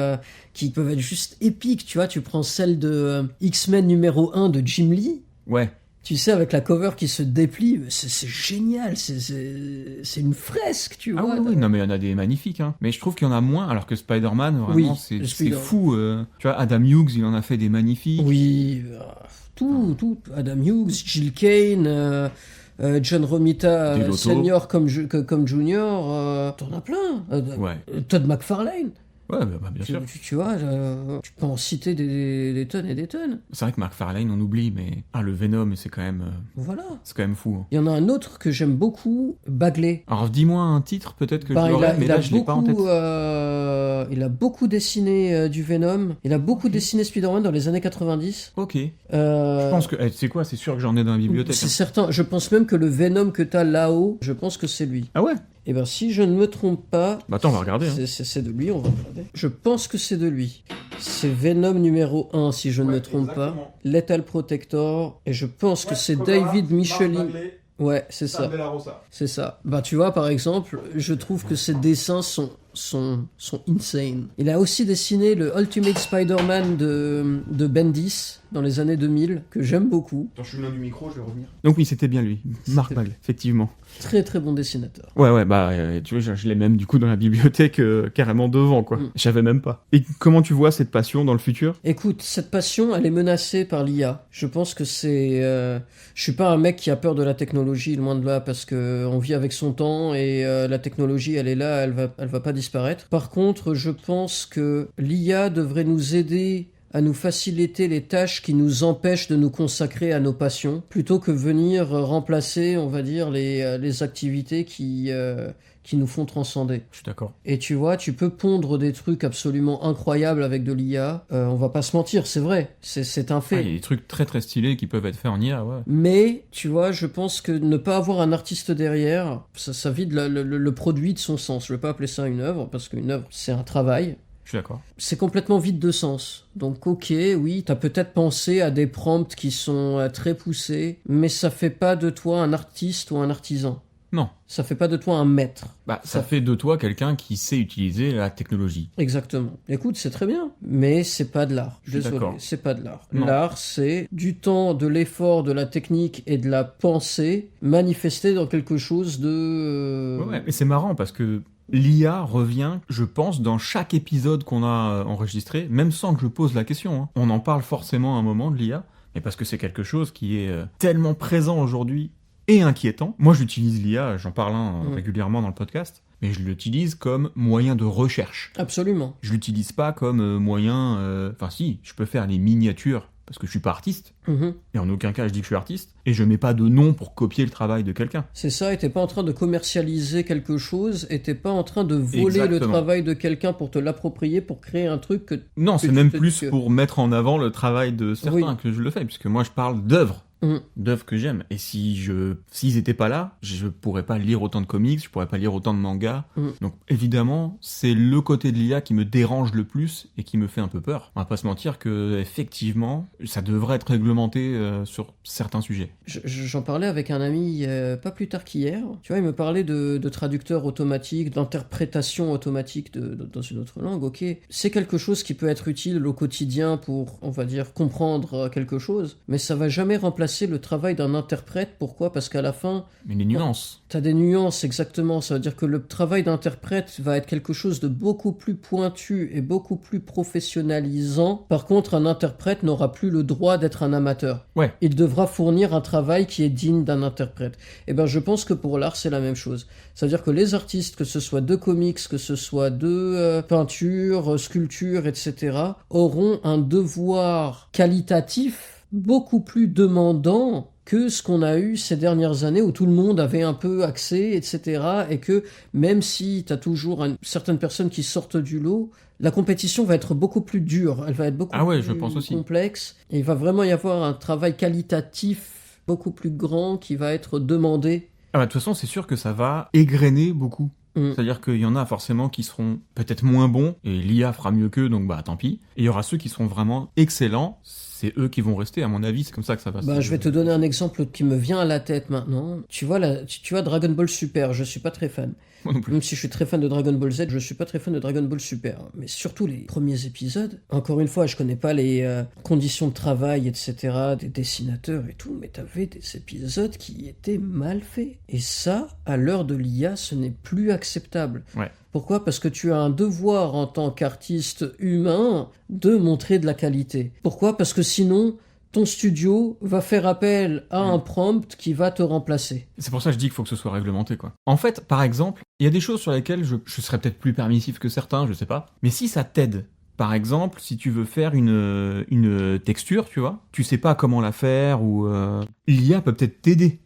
S1: qui peuvent être juste épiques, tu vois, tu prends celle de X-Men numéro 1 de Jim Lee,
S2: Ouais,
S1: tu sais, avec la cover qui se déplie, c'est génial, c'est une fresque, tu
S2: ah
S1: vois.
S2: oui, non mais il y en a des magnifiques, hein. Mais je trouve qu'il y en a moins, alors que Spider-Man, vraiment,
S1: Oui,
S2: c'est
S1: Spider-Man.
S2: fou. Tu vois, Adam Hughes, il en a fait des magnifiques.
S1: Oui, tout, Adam Hughes, Jill Kane, John Romita
S2: Delotto.
S1: senior comme junior, t'en as plein.
S2: Ouais,
S1: Todd McFarlane.
S2: ouais, bah, bien sûr.
S1: Tu vois, tu peux en citer des tonnes et des tonnes.
S2: C'est vrai que McFarlane, on oublie, mais le Venom, c'est quand même fou. Hein.
S1: Il y en a un autre que j'aime beaucoup, Bagley.
S2: Alors dis-moi un titre, peut-être que
S1: Ben,
S2: je l'aurais, mais là je l'ai pas en tête.
S1: Il a beaucoup dessiné du Venom. Il a beaucoup dessiné Spider-Man dans les années 90.
S2: Ok. Je pense que, tu sais quoi, c'est sûr que j'en ai dans la bibliothèque.
S1: C'est
S2: Hein.
S1: certain. Je pense même que le Venom que t'as là-haut, je pense que c'est lui.
S2: Ah ouais.
S1: Et ben si je ne me trompe pas,
S2: Bah attends, on va regarder. Hein.
S1: c'est de lui, on va regarder. Je pense que c'est de lui. C'est Venom numéro 1, si je ne me trompe pas. Lethal Protector. Et je pense que c'est David Michelin. Ouais, c'est ça. C'est ça. Bah tu vois, par exemple, je trouve que ses dessins sont insane. Il a aussi dessiné le Ultimate Spider-Man de Bendis dans les années 2000, que j'aime beaucoup.
S2: Attends, je suis loin du micro, je vais revenir. Donc oui, c'était bien lui. Marc Bagley, effectivement.
S1: Très très bon dessinateur.
S2: Ouais, bah, tu vois, je l'ai même du coup dans la bibliothèque carrément devant, quoi. Je savais même pas. Et comment tu vois cette passion dans le futur?
S1: Écoute, cette passion, elle est menacée par l'IA. Je pense que c'est... Je suis pas un mec qui a peur de la technologie, loin de là, parce que on vit avec son temps et la technologie, elle est là, elle va pas disparaître. Par contre, je pense que l'IA devrait nous aider à nous faciliter les tâches qui nous empêchent de nous consacrer à nos passions, plutôt que venir remplacer, on va dire, les activités qui nous font transcender.
S2: Je suis d'accord.
S1: Et tu vois, tu peux pondre des trucs absolument incroyables avec de l'IA, on va pas se mentir, c'est vrai, c'est un fait.
S2: Il y a des trucs très très stylés qui peuvent être faits en IA, ouais.
S1: Mais, tu vois, je pense que ne pas avoir un artiste derrière, ça vide le produit de son sens. Je vais pas appeler ça une œuvre, parce qu'une œuvre, c'est un travail.
S2: Je suis d'accord.
S1: C'est complètement vide de sens. Donc ok, oui, t'as peut-être pensé à des prompts qui sont très poussés, mais ça fait pas de toi un artiste ou un artisan.
S2: Non.
S1: Ça fait pas de toi un maître.
S2: Ça fait de toi quelqu'un qui sait utiliser la technologie.
S1: Exactement. Écoute, c'est très bien, mais c'est pas de l'art.
S2: Je suis d'accord.
S1: C'est pas de l'art.
S2: Non.
S1: L'art, c'est du temps, de l'effort, de la technique et de la pensée manifesté dans quelque chose de...
S2: Ouais, mais c'est marrant parce que l'IA revient, je pense, dans chaque épisode qu'on a enregistré, même sans que je pose la question. On en parle forcément à un moment de l'IA, mais parce que c'est quelque chose qui est tellement présent aujourd'hui et inquiétant. Moi, j'utilise l'IA, j'en parle régulièrement dans le podcast, mais je l'utilise comme moyen de recherche.
S1: Absolument.
S2: Je l'utilise pas comme moyen... Enfin si, je peux faire les miniatures, parce que je suis pas artiste, et en aucun cas je dis que je suis artiste, et je mets pas de nom pour copier le travail de quelqu'un.
S1: C'est ça, et t'es pas en train de commercialiser quelque chose, et t'es pas en train de voler le travail de quelqu'un pour te l'approprier, pour créer un truc que...
S2: Non, c'est même plus pour mettre en avant le travail de certains que je le fais, puisque moi je parle d'œuvres. D'œuvres que j'aime. Et s'ils étaient pas là, je pourrais pas lire autant de comics, je pourrais pas lire autant de mangas. Donc évidemment, c'est le côté de l'IA qui me dérange le plus et qui me fait un peu peur. On va pas se mentir que effectivement, ça devrait être réglementé sur certains sujets.
S1: J'en parlais avec un ami pas plus tard qu'hier. Tu vois, il me parlait de traducteur automatique, d'interprétation automatique dans une autre langue. Ok, c'est quelque chose qui peut être utile au quotidien pour, on va dire, comprendre quelque chose, mais ça va jamais remplacer le travail d'un interprète. Pourquoi ? Parce qu'à la fin...
S2: Mais les nuances.
S1: T'as des nuances, exactement. Ça veut dire que le travail d'interprète va être quelque chose de beaucoup plus pointu et beaucoup plus professionnalisant. Par contre, un interprète n'aura plus le droit d'être un amateur.
S2: Ouais.
S1: Il devra fournir un travail qui est digne d'un interprète. Et ben, je pense que pour l'art, c'est la même chose. Ça veut dire que les artistes, que ce soit de comics, que ce soit de peinture, sculpture, etc., auront un devoir qualitatif beaucoup plus demandant que ce qu'on a eu ces dernières années où tout le monde avait un peu accès, etc. Et que même si tu as toujours certaines personnes qui sortent du lot, la compétition va être beaucoup plus dure, elle va être beaucoup plus
S2: je pense aussi.
S1: complexe. Et il va vraiment y avoir un travail qualitatif beaucoup plus grand qui va être demandé.
S2: De toute façon, c'est sûr que ça va égrener beaucoup. C'est-à-dire qu'il y en a forcément qui seront peut-être moins bons, et l'IA fera mieux qu'eux, donc tant pis. Et il y aura ceux qui seront vraiment excellents, c'est eux qui vont rester, à mon avis, c'est comme ça que ça va se...
S1: Je vais te donner un exemple qui me vient à la tête maintenant. Tu vois Dragon Ball Super, je suis pas très fan.
S2: Moi non plus.
S1: Même si je suis très fan de Dragon Ball Z, je suis pas très fan de Dragon Ball Super. Mais surtout les premiers épisodes. Encore une fois, je connais pas les conditions de travail, etc., des dessinateurs et tout, mais t'avais des épisodes qui étaient mal faits. Et ça, à l'heure de l'IA, ce n'est plus acceptable.
S2: Ouais.
S1: Pourquoi ? Parce que tu as un devoir en tant qu'artiste humain de montrer de la qualité. Pourquoi ? Parce que sinon, ton studio va faire appel à un prompt qui va te remplacer.
S2: C'est pour ça que je dis qu'il faut que ce soit réglementé, quoi. En fait, par exemple, il y a des choses sur lesquelles je serais peut-être plus permissif que certains, je sais pas. Mais si ça t'aide, par exemple, si tu veux faire une texture, tu vois, tu sais pas comment la faire, ou l'IA peut peut-être t'aider.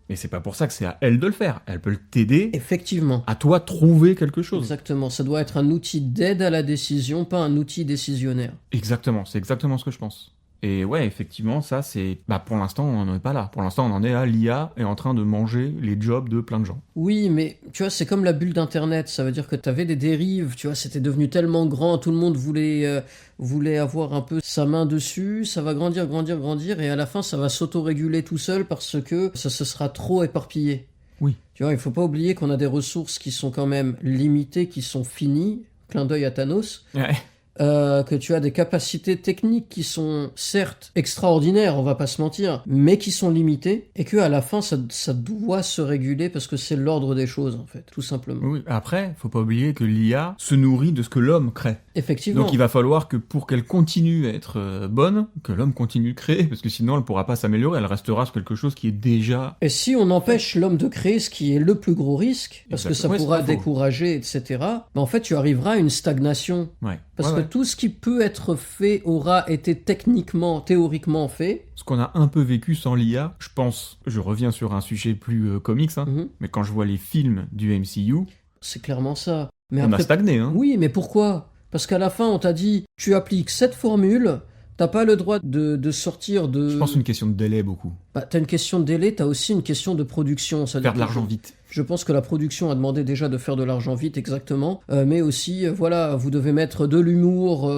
S2: Mais c'est pas pour ça que c'est à elle de le faire. Elle peut t'aider.
S1: Effectivement.
S2: À toi trouver quelque chose.
S1: Exactement. Ça doit être un outil d'aide à la décision, pas un outil décisionnaire.
S2: Exactement. C'est exactement ce que je pense. Et ouais, effectivement, ça c'est... pour l'instant, on n'en est pas là. Pour l'instant, on en est à l'IA est en train de manger les jobs de plein de gens.
S1: Oui, mais tu vois, c'est comme la bulle d'Internet. Ça veut dire que t'avais des dérives, tu vois, c'était devenu tellement grand, tout le monde voulait avoir un peu sa main dessus, ça va grandir, et à la fin, ça va s'autoréguler tout seul parce que ça se sera trop éparpillé.
S2: Oui.
S1: Tu vois, il faut pas oublier qu'on a des ressources qui sont quand même limitées, qui sont finies. Clin d'œil à Thanos.
S2: Ouais.
S1: Que tu as des capacités techniques qui sont certes extraordinaires, on va pas se mentir, mais qui sont limitées, et que à la fin ça doit se réguler parce que c'est l'ordre des choses en fait, tout simplement.
S2: Oui. Après, faut pas oublier que l'IA se nourrit de ce que l'homme crée.
S1: Effectivement.
S2: Donc il va falloir que pour qu'elle continue à être bonne, que l'homme continue de créer, parce que sinon elle pourra pas s'améliorer, elle restera sur quelque chose qui est déjà...
S1: Et si on empêche l'homme de créer, ce qui est le plus gros risque, parce que ça pourra décourager, etc., en fait tu arriveras à une stagnation.
S2: Ouais.
S1: Parce que tout ce qui peut être fait aura été théoriquement fait.
S2: Ce qu'on a un peu vécu sans l'IA, je pense, je reviens sur un sujet plus comics, mais quand je vois les films du MCU...
S1: C'est clairement ça. Mais
S2: on a stagné,
S1: Oui, mais pourquoi ? Parce qu'à la fin, on t'a dit, tu appliques cette formule, t'as pas le droit de sortir de...
S2: Je pense que c'est une question de délai, beaucoup.
S1: T'as une question de délai, t'as aussi une question de production.
S2: Faire de l'argent vite.
S1: Je pense que la production a demandé déjà de faire de l'argent vite, exactement. Mais aussi, vous devez mettre de l'humour,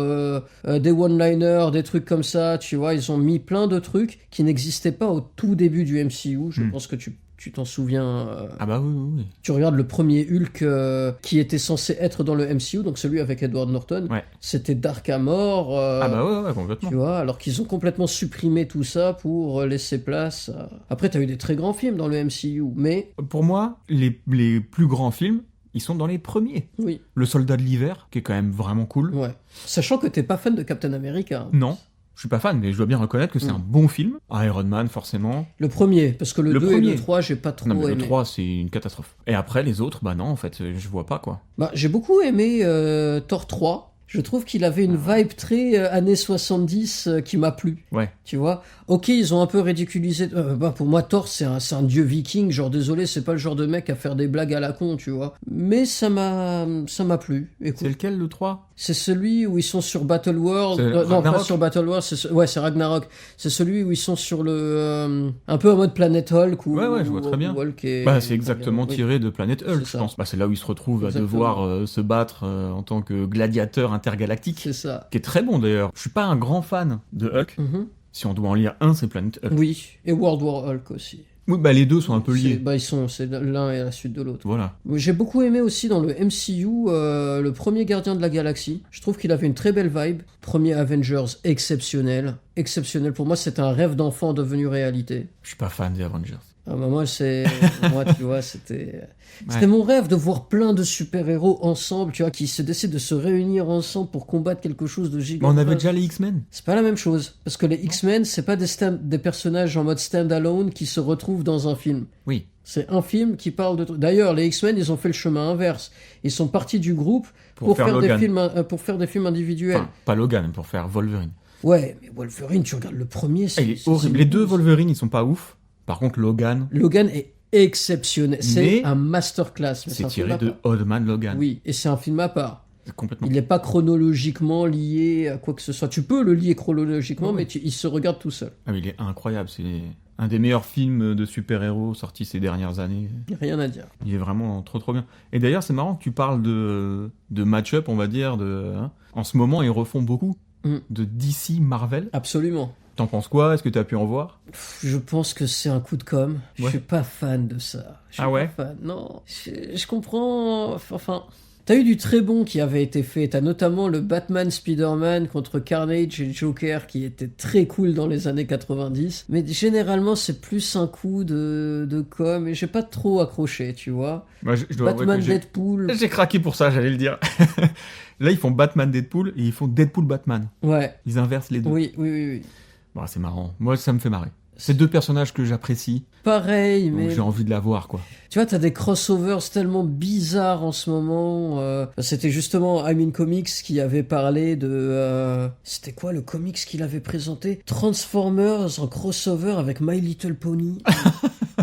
S1: des one-liners, des trucs comme ça, tu vois. Ils ont mis plein de trucs qui n'existaient pas au tout début du MCU. Je pense que tu Tu t'en souviens
S2: Ah bah oui.
S1: Tu regardes le premier Hulk qui était censé être dans le MCU, donc celui avec Edward Norton.
S2: Ouais.
S1: C'était dark à mort.
S2: Ah bah ouais, complètement.
S1: Tu vois, alors qu'ils ont complètement supprimé tout ça pour laisser place. Après, t'as eu des très grands films dans le MCU, mais
S2: Pour moi, les plus grands films, ils sont dans les premiers.
S1: oui,
S2: Le Soldat de l'hiver, qui est quand même vraiment cool.
S1: ouais. Sachant que t'es pas fan de Captain America. Hein.
S2: Non, je suis pas fan, mais je dois bien reconnaître que c'est un bon film. Iron Man, forcément.
S1: Le premier, parce que le 2 et
S2: premier.
S1: le 3, j'ai pas trop
S2: Non, mais
S1: aimé.
S2: le 3, c'est une catastrophe. Et après, les autres, bah non, en fait, je vois pas, quoi.
S1: Bah, j'ai beaucoup aimé Thor 3. Je trouve qu'il avait une vibe très années 70 qui m'a plu.
S2: Ouais.
S1: Tu vois, ok, ils ont un peu ridiculisé. Pour moi, Thor, c'est un dieu viking. Genre, désolé, c'est pas le genre de mec à faire des blagues à la con, tu vois. Mais ça m'a plu. Écoute,
S2: C'est lequel, le 3
S1: c'est celui où ils sont sur Battle World.
S2: C'est
S1: Non, pas
S2: Ragnarok
S1: sur Battle World. Ouais, c'est Ragnarok. C'est celui où ils sont sur le un peu en mode Planet Hulk. Où,
S2: Ouais, je vois très bien.
S1: où Hulk est-
S2: Bah, c'est exactement
S1: Oui.
S2: tiré de Planet Hulk,
S1: C'est
S2: je
S1: ça.
S2: pense. Bah, c'est là où il se retrouve à
S1: Exactement.
S2: devoir se battre en tant que gladiateur intergalactique.
S1: C'est ça.
S2: Qui est très bon, d'ailleurs. Je suis pas un grand fan de Hulk.
S1: Mhm.
S2: Si on doit en lire un, c'est Planet Hulk.
S1: Oui, et World War Hulk aussi.
S2: Oui, bah, les deux sont un peu liés.
S1: C'est l'un et la suite de l'autre.
S2: Voilà.
S1: J'ai beaucoup aimé aussi dans le MCU le premier Gardien de la Galaxie. Je trouve qu'il avait une très belle vibe. Premier Avengers exceptionnel. Exceptionnel. Pour moi, c'était un rêve d'enfant devenu réalité.
S2: Je suis pas fan des Avengers.
S1: Ah bah moi, tu vois, c'était mon rêve de voir plein de super-héros ensemble, tu vois, qui se décident de se réunir ensemble pour combattre quelque chose de
S2: Mais
S1: gigantesque.
S2: on avait déjà les X-Men.
S1: C'est pas la même chose. Parce que les X-Men, c'est pas des personnages en mode stand-alone qui se retrouvent dans un film.
S2: Oui.
S1: C'est un film qui parle de... D'ailleurs, les X-Men, ils ont fait le chemin inverse. Ils sont partis du groupe pour faire des films individuels.
S2: Enfin, pas Logan, pour faire Wolverine.
S1: Ouais, mais Wolverine, tu regardes le premier,
S2: Il est horrible. Les deux Wolverine, ils sont pas ouf. Par contre, Logan,
S1: Logan est exceptionnel. C'est
S2: Mais
S1: un masterclass. Mais
S2: c'est
S1: un film
S2: tiré
S1: à
S2: de
S1: part.
S2: Old Man Logan.
S1: Oui, et c'est un film à part.
S2: Complètement.
S1: Il n'est pas chronologiquement lié à quoi que ce soit. Tu peux le lier chronologiquement, mais il se regarde tout seul.
S2: Ah, mais il est incroyable. C'est un des meilleurs films de super-héros sortis ces dernières années.
S1: Rien à dire.
S2: Il est vraiment trop bien. Et d'ailleurs, c'est marrant que tu parles de match-up, on va dire. En ce moment, ils refont beaucoup de DC Marvel.
S1: Absolument.
S2: T'en penses quoi? Est-ce que tu as pu en voir?
S1: Je pense que c'est un coup de com'. Je
S2: Ouais.
S1: suis pas fan de ça. Je suis
S2: Ah ouais?
S1: pas fan. Non. Je comprends. Enfin. T'as eu du très bon qui avait été fait. T'as notamment le Batman Spider-Man contre Carnage et Joker qui était très cool dans les années 90. Mais généralement, c'est plus un coup de com. Et j'ai pas trop accroché, tu vois.
S2: Moi, je dois avouer
S1: Batman
S2: que
S1: Deadpool.
S2: j'ai craqué pour ça, j'allais le dire. Là, ils font Batman Deadpool et ils font Deadpool Batman.
S1: Ouais.
S2: Ils inversent les deux.
S1: Oui.
S2: Bon, c'est marrant. Moi, ça me fait marrer. C'est deux personnages que j'apprécie.
S1: Pareil,
S2: Donc
S1: mais
S2: j'ai envie de la voir, quoi.
S1: tu vois, t'as des crossovers tellement bizarres en ce moment. C'était justement I'm in Comics qui avait parlé de... C'était quoi le comics qu'il avait présenté? Transformers en crossover avec My Little Pony.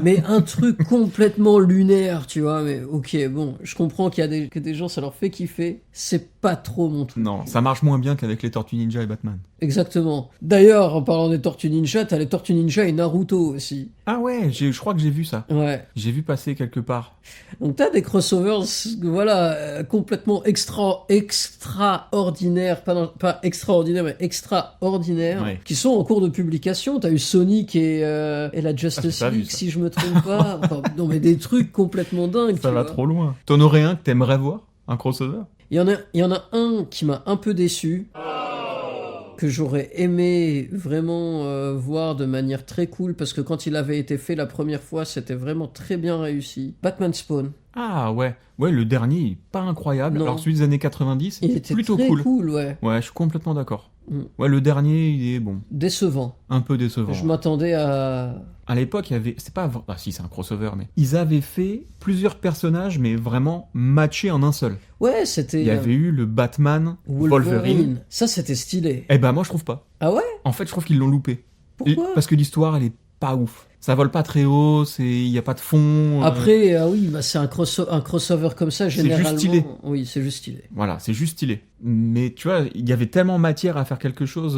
S1: Mais un truc complètement lunaire, tu vois. Mais ok, bon, je comprends que des gens, ça leur fait kiffer. C'est pas trop mon truc.
S2: Non, ça marche moins bien qu'avec les Tortues Ninja et Batman.
S1: Exactement. D'ailleurs, en parlant des Tortues Ninja, t'as les Tortues Ninja et Naruto aussi.
S2: Ah ouais, je crois que j'ai vu ça.
S1: Ouais.
S2: J'ai vu passer quelque part.
S1: Donc t'as des crossovers, voilà, complètement extraordinaires, pas extraordinaires, mais extraordinaires,
S2: Ouais.
S1: qui sont en cours de publication. T'as eu Sonic et la Justice
S2: j'ai pas vu
S1: League,
S2: ça.
S1: si je me trompe pas. Enfin, non mais des trucs complètement dingues.
S2: Ça
S1: tu
S2: va
S1: vois.
S2: trop loin. T'en aurais un que t'aimerais voir? Un crossover?
S1: Il y en a un qui m'a un peu déçu, que j'aurais aimé vraiment voir de manière très cool, parce que quand il avait été fait la première fois, c'était vraiment très bien réussi. Batman Spawn.
S2: Ah ouais. Ouais, le dernier, il est pas incroyable.
S1: Non.
S2: Alors celui des années 90,
S1: Il
S2: il est
S1: était
S2: plutôt
S1: très
S2: cool.
S1: cool, ouais.
S2: Ouais, je suis complètement d'accord.
S1: Mm.
S2: Ouais, le dernier, il est bon.
S1: Décevant.
S2: Un peu décevant.
S1: Je m'attendais à...
S2: À l'époque, il y avait... C'est pas... Ah si, c'est un crossover, mais... Ils avaient fait plusieurs personnages, mais vraiment matchés en un seul.
S1: Ouais, c'était...
S2: Il y avait eu le Batman, Wolverine.
S1: Ça, c'était stylé.
S2: Eh ben, moi, je trouve pas.
S1: Ah ouais?
S2: En fait, je trouve qu'ils l'ont loupé.
S1: Pourquoi?
S2: Parce que l'histoire, elle est pas ouf. Ça vole pas très haut, il y a pas de fond.
S1: Après, oui, bah, c'est un crossover comme ça,
S2: C'est
S1: généralement.
S2: juste stylé.
S1: Oui, c'est juste stylé.
S2: Voilà, c'est juste stylé. Mais tu vois, il y avait tellement matière à faire quelque chose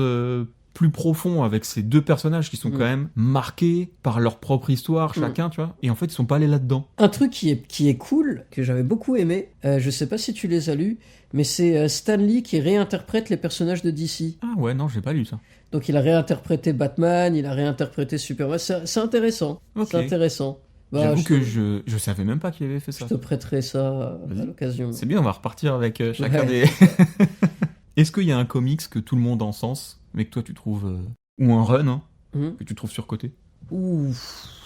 S2: plus profond avec ces deux personnages qui sont quand même marqués par leur propre histoire, chacun, tu vois. Et en fait, ils sont pas allés là-dedans.
S1: Un truc qui est cool, que j'avais beaucoup aimé, je sais pas si tu les as lus, mais c'est Stan Lee qui réinterprète les personnages de DC.
S2: Ah ouais, non, j'ai pas lu ça.
S1: Donc il a réinterprété Batman, il a réinterprété Superman, c'est intéressant.
S2: Ok.
S1: C'est intéressant.
S2: J'avoue
S1: je
S2: que
S1: te-
S2: je savais même pas qu'il avait fait
S1: je
S2: ça.
S1: te prêterai ça à
S2: Vas-y.
S1: l'occasion.
S2: C'est bien, on va repartir avec chacun
S1: Ouais.
S2: des... Est-ce qu'il y a un comics que tout le monde encense, mais que toi tu trouves... ou un run, hein,
S1: Hmm.
S2: que tu trouves surcoté?
S1: Ouh,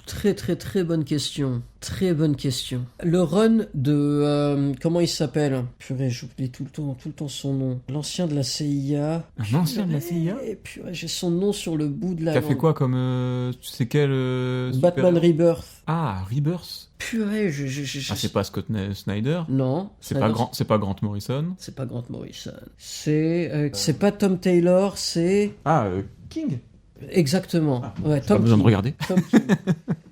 S1: très très très bonne question. Très bonne question. Le run de... comment il s'appelle? Purée, j'oublie tout le temps son nom. L'ancien de la CIA.
S2: Un ancien de la CIA?
S1: Purée, j'ai son nom sur le bout de la
S2: Qui a
S1: langue.
S2: fait quoi comme... tu sais quel...
S1: Batman
S2: super-héros
S1: Rebirth.
S2: Ah, Rebirth.
S1: Purée,
S2: Ah, c'est pas Scott Snyder.
S1: Non.
S2: C'est
S1: Snyder,
S2: pas Grant Morrison.
S1: C'est pas Grant Morrison. C'est pas Tom Taylor, c'est...
S2: Ah, King.
S1: Exactement. Ouais,
S2: Pas
S1: Tom
S2: besoin de
S1: King.
S2: regarder.
S1: Tom King.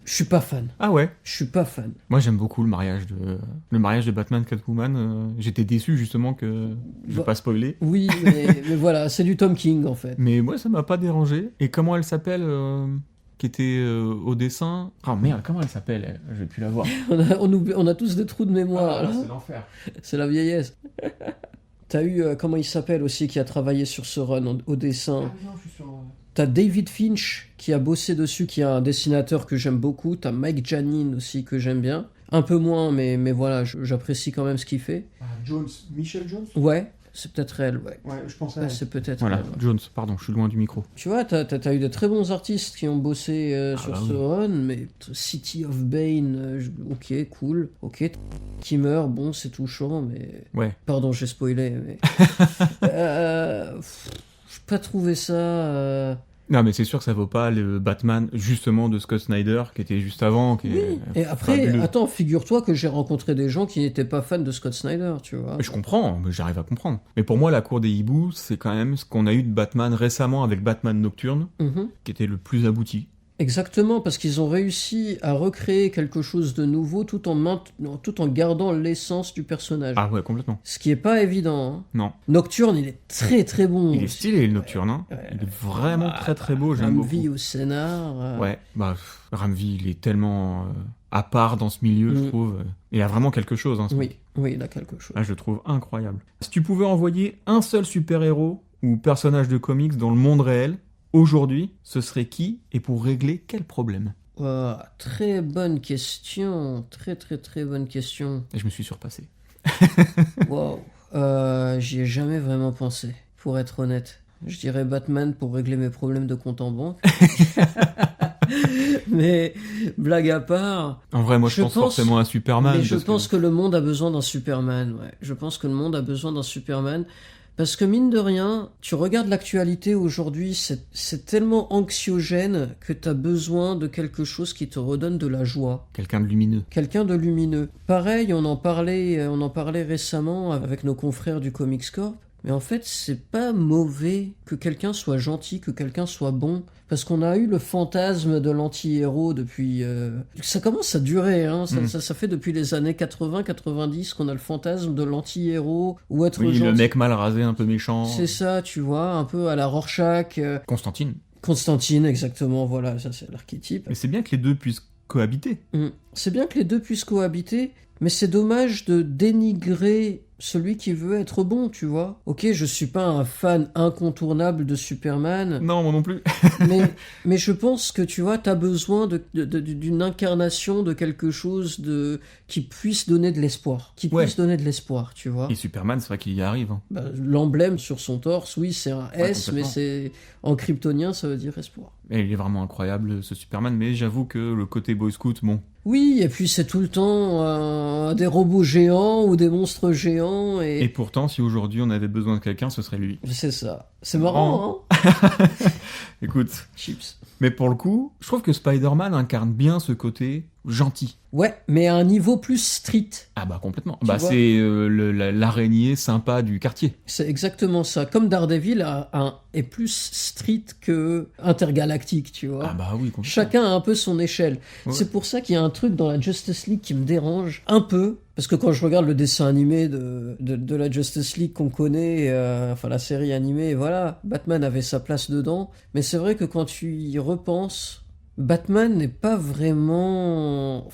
S1: Je suis pas fan.
S2: Ah ouais.
S1: Je suis pas fan.
S2: Moi j'aime beaucoup le mariage de Batman Catwoman. J'étais déçu justement que je vais
S1: Bah,
S2: pas spoiler.
S1: Oui, mais voilà, c'est du Tom King en fait.
S2: Mais moi ça m'a pas dérangé. Et comment elle s'appelle qui était au dessin? Ah merde, comment elle s'appelle elle Je vais plus la voir.
S1: On a tous des trous de mémoire. là.
S2: c'est l'enfer.
S1: C'est la vieillesse. T'as eu, comment il s'appelle aussi, qui a travaillé sur ce run au dessin.
S2: non, je suis sur...
S1: T'as David Finch qui a bossé dessus, qui est un dessinateur que j'aime beaucoup. T'as Mike Janin aussi que j'aime bien. Un peu moins, mais voilà, j'apprécie quand même ce qu'il fait.
S2: Jones, Michelle Jones.
S1: Ouais, c'est peut-être elle, ouais.
S2: Ouais, je pensais.
S1: Ouais, c'est peut-être
S2: Voilà,
S1: elle, ouais.
S2: Jones. Pardon, je suis loin du micro.
S1: Tu vois, t'as eu de très bons artistes qui ont bossé sur
S2: bah
S1: ce
S2: oui.
S1: run, mais City of Bane, ok, cool. Ok, qui meurt, bon, c'est touchant, mais...
S2: Ouais.
S1: Pardon, j'ai spoilé, mais... J'ai pas trouvé ça...
S2: Non, mais c'est sûr que ça vaut pas le Batman justement de Scott Snyder qui était juste avant. Qui est
S1: Et après,
S2: fabuleux.
S1: attends, figure-toi que j'ai rencontré des gens qui n'étaient pas fans de Scott Snyder, tu vois.
S2: Je comprends, mais j'arrive à comprendre. Mais pour moi, la cour des hiboux, c'est quand même ce qu'on a eu de Batman récemment avec Batman Nocturne,
S1: Mhm.
S2: qui était le plus abouti.
S1: Exactement, parce qu'ils ont réussi à recréer quelque chose de nouveau tout en gardant l'essence du personnage.
S2: Ah ouais, complètement.
S1: Ce qui est pas évident, hein.
S2: Non.
S1: Nocturne, il est très très bon.
S2: Il est
S1: aussi.
S2: stylé, le Nocturne. Hein.
S1: Ouais.
S2: Il est vraiment très très beau, j'aime
S1: Ramvi
S2: beaucoup.
S1: au scénar.
S2: Ouais, Ramvi, il est tellement à part dans ce milieu, je trouve. Il a vraiment quelque chose. Hein, ce mec.
S1: Oui, il a quelque chose.
S2: Ah, je le trouve incroyable. Si tu pouvais envoyer un seul super-héros ou personnage de comics dans le monde réel, aujourd'hui, ce serait qui et pour régler quel problème?
S1: Très bonne question. Très très très bonne question.
S2: Et je me suis surpassé.
S1: Wow. J'y ai jamais vraiment pensé, pour être honnête. Je dirais Batman pour régler mes problèmes de compte en banque. Mais blague à part,
S2: En vrai, moi, je
S1: Je
S2: pense
S1: pense-
S2: forcément à Superman.
S1: mais je
S2: parce
S1: pense que le monde a besoin d'un Superman. Ouais. Je pense que le monde a besoin d'un Superman. Parce que mine de rien, tu regardes l'actualité aujourd'hui, c'est tellement anxiogène que tu as besoin de quelque chose qui te redonne de la joie.
S2: quelqu'un de lumineux.
S1: Quelqu'un de lumineux. Pareil, on en parlait récemment avec nos confrères du Comics Corp. Mais en fait, c'est pas mauvais que quelqu'un soit gentil, que quelqu'un soit bon. Parce qu'on a eu le fantasme de l'anti-héros depuis... Ça commence à durer, hein. Ça fait depuis les années 80-90 qu'on a le fantasme de l'anti-héros ou être
S2: Oui,
S1: gentil.
S2: le mec mal rasé, un peu méchant.
S1: C'est ça, tu vois, un peu à la Rorschach.
S2: Constantine.
S1: Constantine, exactement, voilà, ça c'est l'archétype.
S2: Mais c'est bien que les deux puissent cohabiter.
S1: C'est bien que les deux puissent cohabiter, mais c'est dommage de dénigrer celui qui veut être bon, tu vois. Ok, je suis pas un fan incontournable de Superman,
S2: Non, moi non plus.
S1: mais je pense que, tu vois, t'as besoin d'une incarnation de quelque chose qui puisse donner de l'espoir. Qui
S2: Ouais.
S1: puisse donner de l'espoir, tu vois.
S2: Et Superman, c'est vrai qu'il y arrive. Hein.
S1: Bah, l'emblème sur son torse, oui, c'est un
S2: Ouais,
S1: S, mais
S2: complètement.
S1: c'est en kryptonien, ça veut dire espoir.
S2: Et il est vraiment incroyable, ce Superman. Mais j'avoue que le côté Boy Scout, bon.
S1: Oui, et puis c'est tout le temps des robots géants ou des monstres géants,
S2: Et pourtant, si aujourd'hui on avait besoin de quelqu'un, ce serait lui.
S1: c'est ça. C'est marrant, hein.
S2: Écoute.
S1: Chips.
S2: Mais pour le coup, je trouve que Spider-Man incarne bien ce côté gentil.
S1: Ouais, mais à un niveau plus street.
S2: Ah bah complètement.
S1: Tu
S2: Bah
S1: vois
S2: c'est l'araignée sympa du quartier.
S1: C'est exactement ça. Comme Daredevil est plus street que intergalactique, tu vois.
S2: Ah bah oui, complètement.
S1: Chacun a un peu son échelle.
S2: Ouais.
S1: C'est pour ça qu'il y a un truc dans la Justice League qui me dérange un peu. Parce que quand je regarde le dessin animé de la Justice League qu'on connaît, enfin la série animée, voilà, Batman avait sa place dedans. Mais c'est vrai que quand tu y repenses, Batman n'est pas vraiment...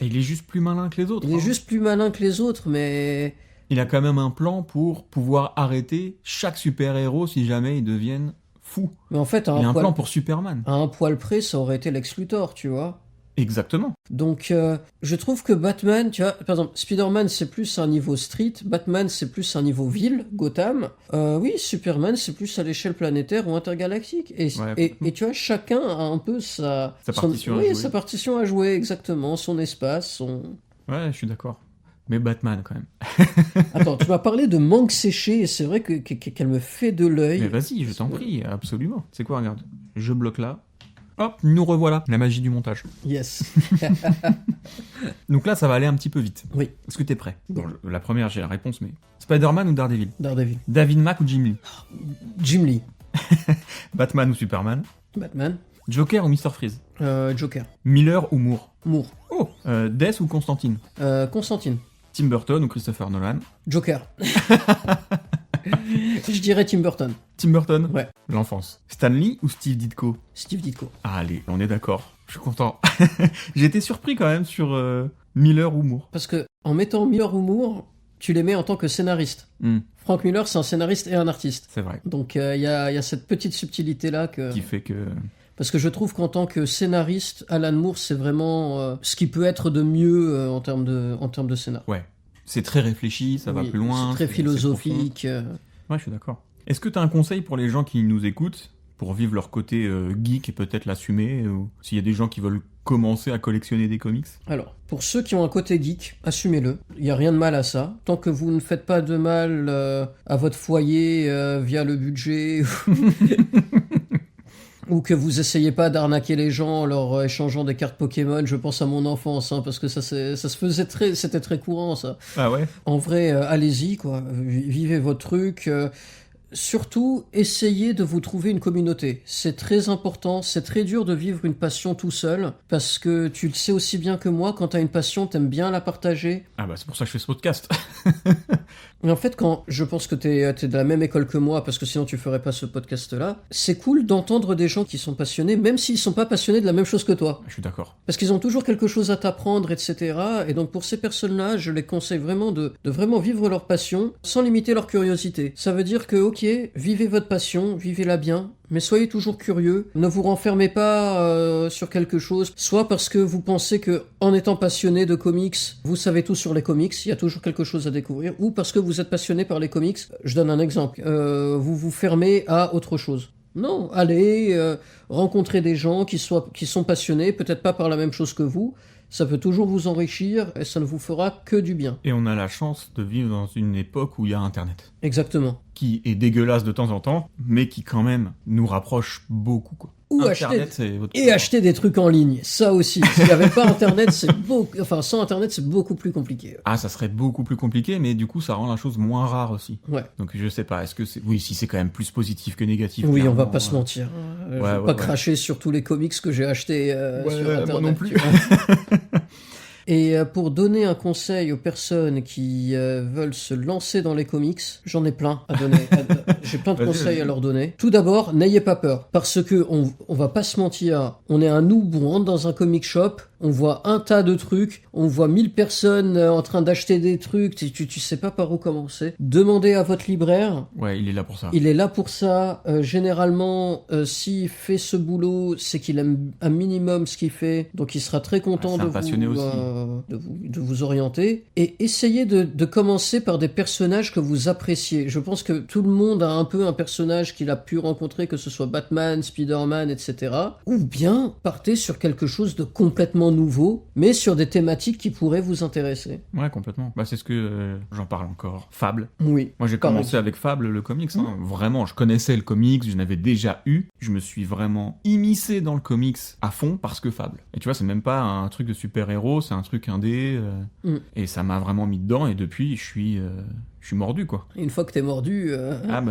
S2: Et il est juste plus malin que les autres.
S1: Il est
S2: hein.
S1: juste plus malin que les autres, mais...
S2: Il a quand même un plan pour pouvoir arrêter chaque super-héros si jamais ils deviennent fous.
S1: Mais en fait,
S2: Il a un plan pour Superman.
S1: à un poil près, ça aurait été Lex Luthor, tu vois.
S2: Exactement.
S1: Donc, je trouve que Batman, tu vois, par exemple, Spider-Man, c'est plus un niveau street, Batman, c'est plus un niveau ville, Gotham. Oui, Superman, c'est plus à l'échelle planétaire ou intergalactique. Et,
S2: Ouais,
S1: et tu vois, chacun a un peu
S2: Sa partition à
S1: oui,
S2: jouer.
S1: sa partition à jouer, exactement, son espace, son...
S2: Ouais, je suis d'accord. Mais Batman, quand même.
S1: Attends, tu m'as parlé de mangue séchée, et c'est vrai qu'elle me fait de l'œil.
S2: Mais vas-y, je t'en prie, absolument. C'est quoi, regarde. Je bloque là. Hop, nous revoilà. La magie du montage.
S1: Yes.
S2: Donc là, ça va aller un petit peu vite.
S1: Oui,
S2: Est-ce que t'es prêt?
S1: Oui.
S2: Bon, la première, j'ai la réponse, mais... Spider-Man ou Daredevil?
S1: Daredevil.
S2: David Mack ou Jim Lee?
S1: Jim Lee.
S2: Batman ou Superman?
S1: Batman.
S2: Joker ou Mr. Freeze?
S1: Joker.
S2: Miller ou Moore?
S1: Moore.
S2: Oh, Death ou Constantine?
S1: Constantine.
S2: Tim Burton ou Christopher Nolan?
S1: Joker. Je dirais Tim Burton.
S2: Tim Burton?
S1: Ouais.
S2: L'enfance. Stan Lee ou Steve Ditko?
S1: Steve Ditko.
S2: Ah, allez, on est d'accord. Je suis content. J'ai été surpris quand même sur Miller ou Moore.
S1: Parce que en mettant Miller ou Moore, tu les mets en tant que scénariste. Frank Miller, c'est un scénariste et un artiste.
S2: C'est vrai.
S1: Donc il y a cette petite subtilité-là que...
S2: Qui fait que...
S1: Parce que je trouve qu'en tant que scénariste, Alan Moore, c'est vraiment ce qui peut être de mieux en termes de scénar.
S2: Ouais. C'est très réfléchi, ça va
S1: Oui,
S2: plus loin.
S1: C'est très
S2: c'est
S1: philosophique.
S2: Ouais, je suis d'accord. Est-ce que tu as un conseil pour les gens qui nous écoutent pour vivre leur côté geek et peut-être l'assumer ou s'il y a des gens qui veulent commencer à collectionner des comics?
S1: Alors, pour ceux qui ont un côté geek, assumez-le. Il n'y a rien de mal à ça. Tant que vous ne faites pas de mal à votre foyer via le budget ou que vous essayez pas d'arnaquer les gens en leur échangeant des cartes Pokémon. Je pense à mon enfance, hein, parce que ça se faisait c'était très courant, ça.
S2: Ah ouais?
S1: En vrai, allez-y, quoi. Vivez votre truc. Surtout, essayez de vous trouver une communauté. C'est très important, c'est très dur de vivre une passion tout seul, parce que tu le sais aussi bien que moi, quand t'as une passion, t'aimes bien la partager.
S2: Ah bah c'est pour ça que je fais ce podcast.
S1: Et en fait, quand je pense que t'es de la même école que moi, parce que sinon tu ferais pas ce podcast-là, c'est cool d'entendre des gens qui sont passionnés, même s'ils sont pas passionnés de la même chose que toi.
S2: Je suis d'accord.
S1: Parce qu'ils ont toujours quelque chose à t'apprendre, etc. Et donc pour ces personnes-là, je les conseille vraiment de vraiment vivre leur passion sans limiter leur curiosité. Ça veut dire que, ok, vivez votre passion, vivez-la bien, mais soyez toujours curieux. Ne vous renfermez pas sur quelque chose, soit parce que vous pensez que en étant passionné de comics, vous savez tout sur les comics, il y a toujours quelque chose à découvrir, ou parce que vous êtes passionné par les comics. Je donne un exemple. Vous vous fermez à autre chose. Non, allez rencontrer des gens qui sont passionnés, peut-être pas par la même chose que vous. Ça peut toujours vous enrichir et ça ne vous fera que du bien.
S2: Et on a la chance de vivre dans une époque où il y a Internet.
S1: Exactement.
S2: Qui est dégueulasse de temps en temps, mais qui quand même nous rapproche beaucoup, quoi.
S1: Ou
S2: Internet, c'est votre
S1: acheter des trucs en ligne, ça aussi. S'il n'y avait pas Internet, sans Internet, c'est beaucoup plus compliqué.
S2: Ah, ça serait beaucoup plus compliqué, mais du coup, ça rend la chose moins rare aussi.
S1: Ouais.
S2: Donc, je sais pas, est-ce que c'est... Oui, si c'est quand même plus positif que négatif.
S1: Oui,
S2: clairement,
S1: on va pas se mentir. Je vais pas cracher sur tous les comics que j'ai achetés sur Internet.
S2: Moi non plus.
S1: Et pour donner un conseil aux personnes qui veulent se lancer dans les comics, j'en ai plein à donner. J'ai plein de conseils à leur donner. Tout d'abord, n'ayez pas peur. Parce que on va pas se mentir, on est un noob, on rentre dans un comic shop, on voit un tas de trucs, on voit 1000 personnes en train d'acheter des trucs, tu sais pas par où commencer. Demandez à votre libraire.
S2: Ouais, il est là pour ça.
S1: Il est là pour ça. Généralement, s'il fait ce boulot, c'est qu'il aime un minimum ce qu'il fait. Donc il sera très content de vous orienter. Et essayez de commencer par des personnages que vous appréciez. Je pense que tout le monde a un peu un personnage qu'il a pu rencontrer, que ce soit Batman, Spider-Man, etc. Ou bien partez sur quelque chose de complètement nouveau, mais sur des thématiques qui pourraient vous intéresser.
S2: Ouais, complètement. Bah, c'est ce que j'en parle encore. Fable.
S1: Oui.
S2: Moi, j'ai commencé avec Fable, le comics. Hein. Vraiment, je connaissais le comics, je l'avais déjà eu. Je me suis vraiment immiscé dans le comics à fond parce que Fable. Et tu vois, c'est même pas un truc de super-héros, c'est un truc indé. Et ça m'a vraiment mis dedans. Et depuis, je suis mordu, quoi.
S1: Et une fois que t'es mordu,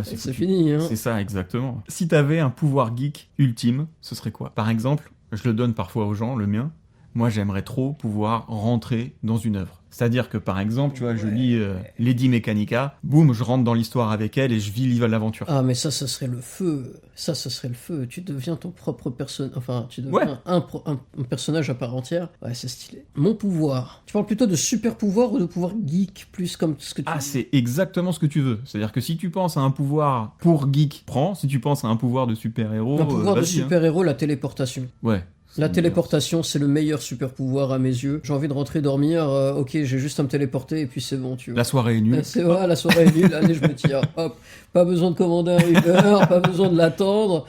S1: c'est fini. Hein.
S2: C'est ça, exactement. Si t'avais un pouvoir geek ultime, ce serait quoi? Par exemple, je le donne parfois aux gens, le mien. Moi, j'aimerais trop pouvoir rentrer dans une œuvre. C'est-à-dire que, par exemple, tu vois, je lis Lady Mechanica, boum, je rentre dans l'histoire avec elle et je vis l'aventure.
S1: Ah, mais ça serait le feu. Ça serait le feu. Tu deviens ton propre personnage. Enfin, tu deviens un personnage à part entière. Ouais, c'est stylé. Mon pouvoir. Tu parles plutôt de super pouvoir ou de pouvoir geek, plus comme ce que tu dis?
S2: C'est exactement ce que tu veux. C'est-à-dire que si tu penses à un pouvoir pour geek, prends. Si tu penses à un pouvoir de super-héros,
S1: un pouvoir de super-héros, la téléportation.
S2: Ouais. C'est
S1: La
S2: le
S1: téléportation, c'est le meilleur super pouvoir à mes yeux. J'ai envie de rentrer dormir, ok, j'ai juste à me téléporter et puis c'est bon, tu
S2: meilleur.
S1: vois.
S2: La soirée est nulle.
S1: C'est vrai, la soirée est nulle, allez, je me tire. Hop, pas besoin de commander un Uber, pas besoin de l'attendre,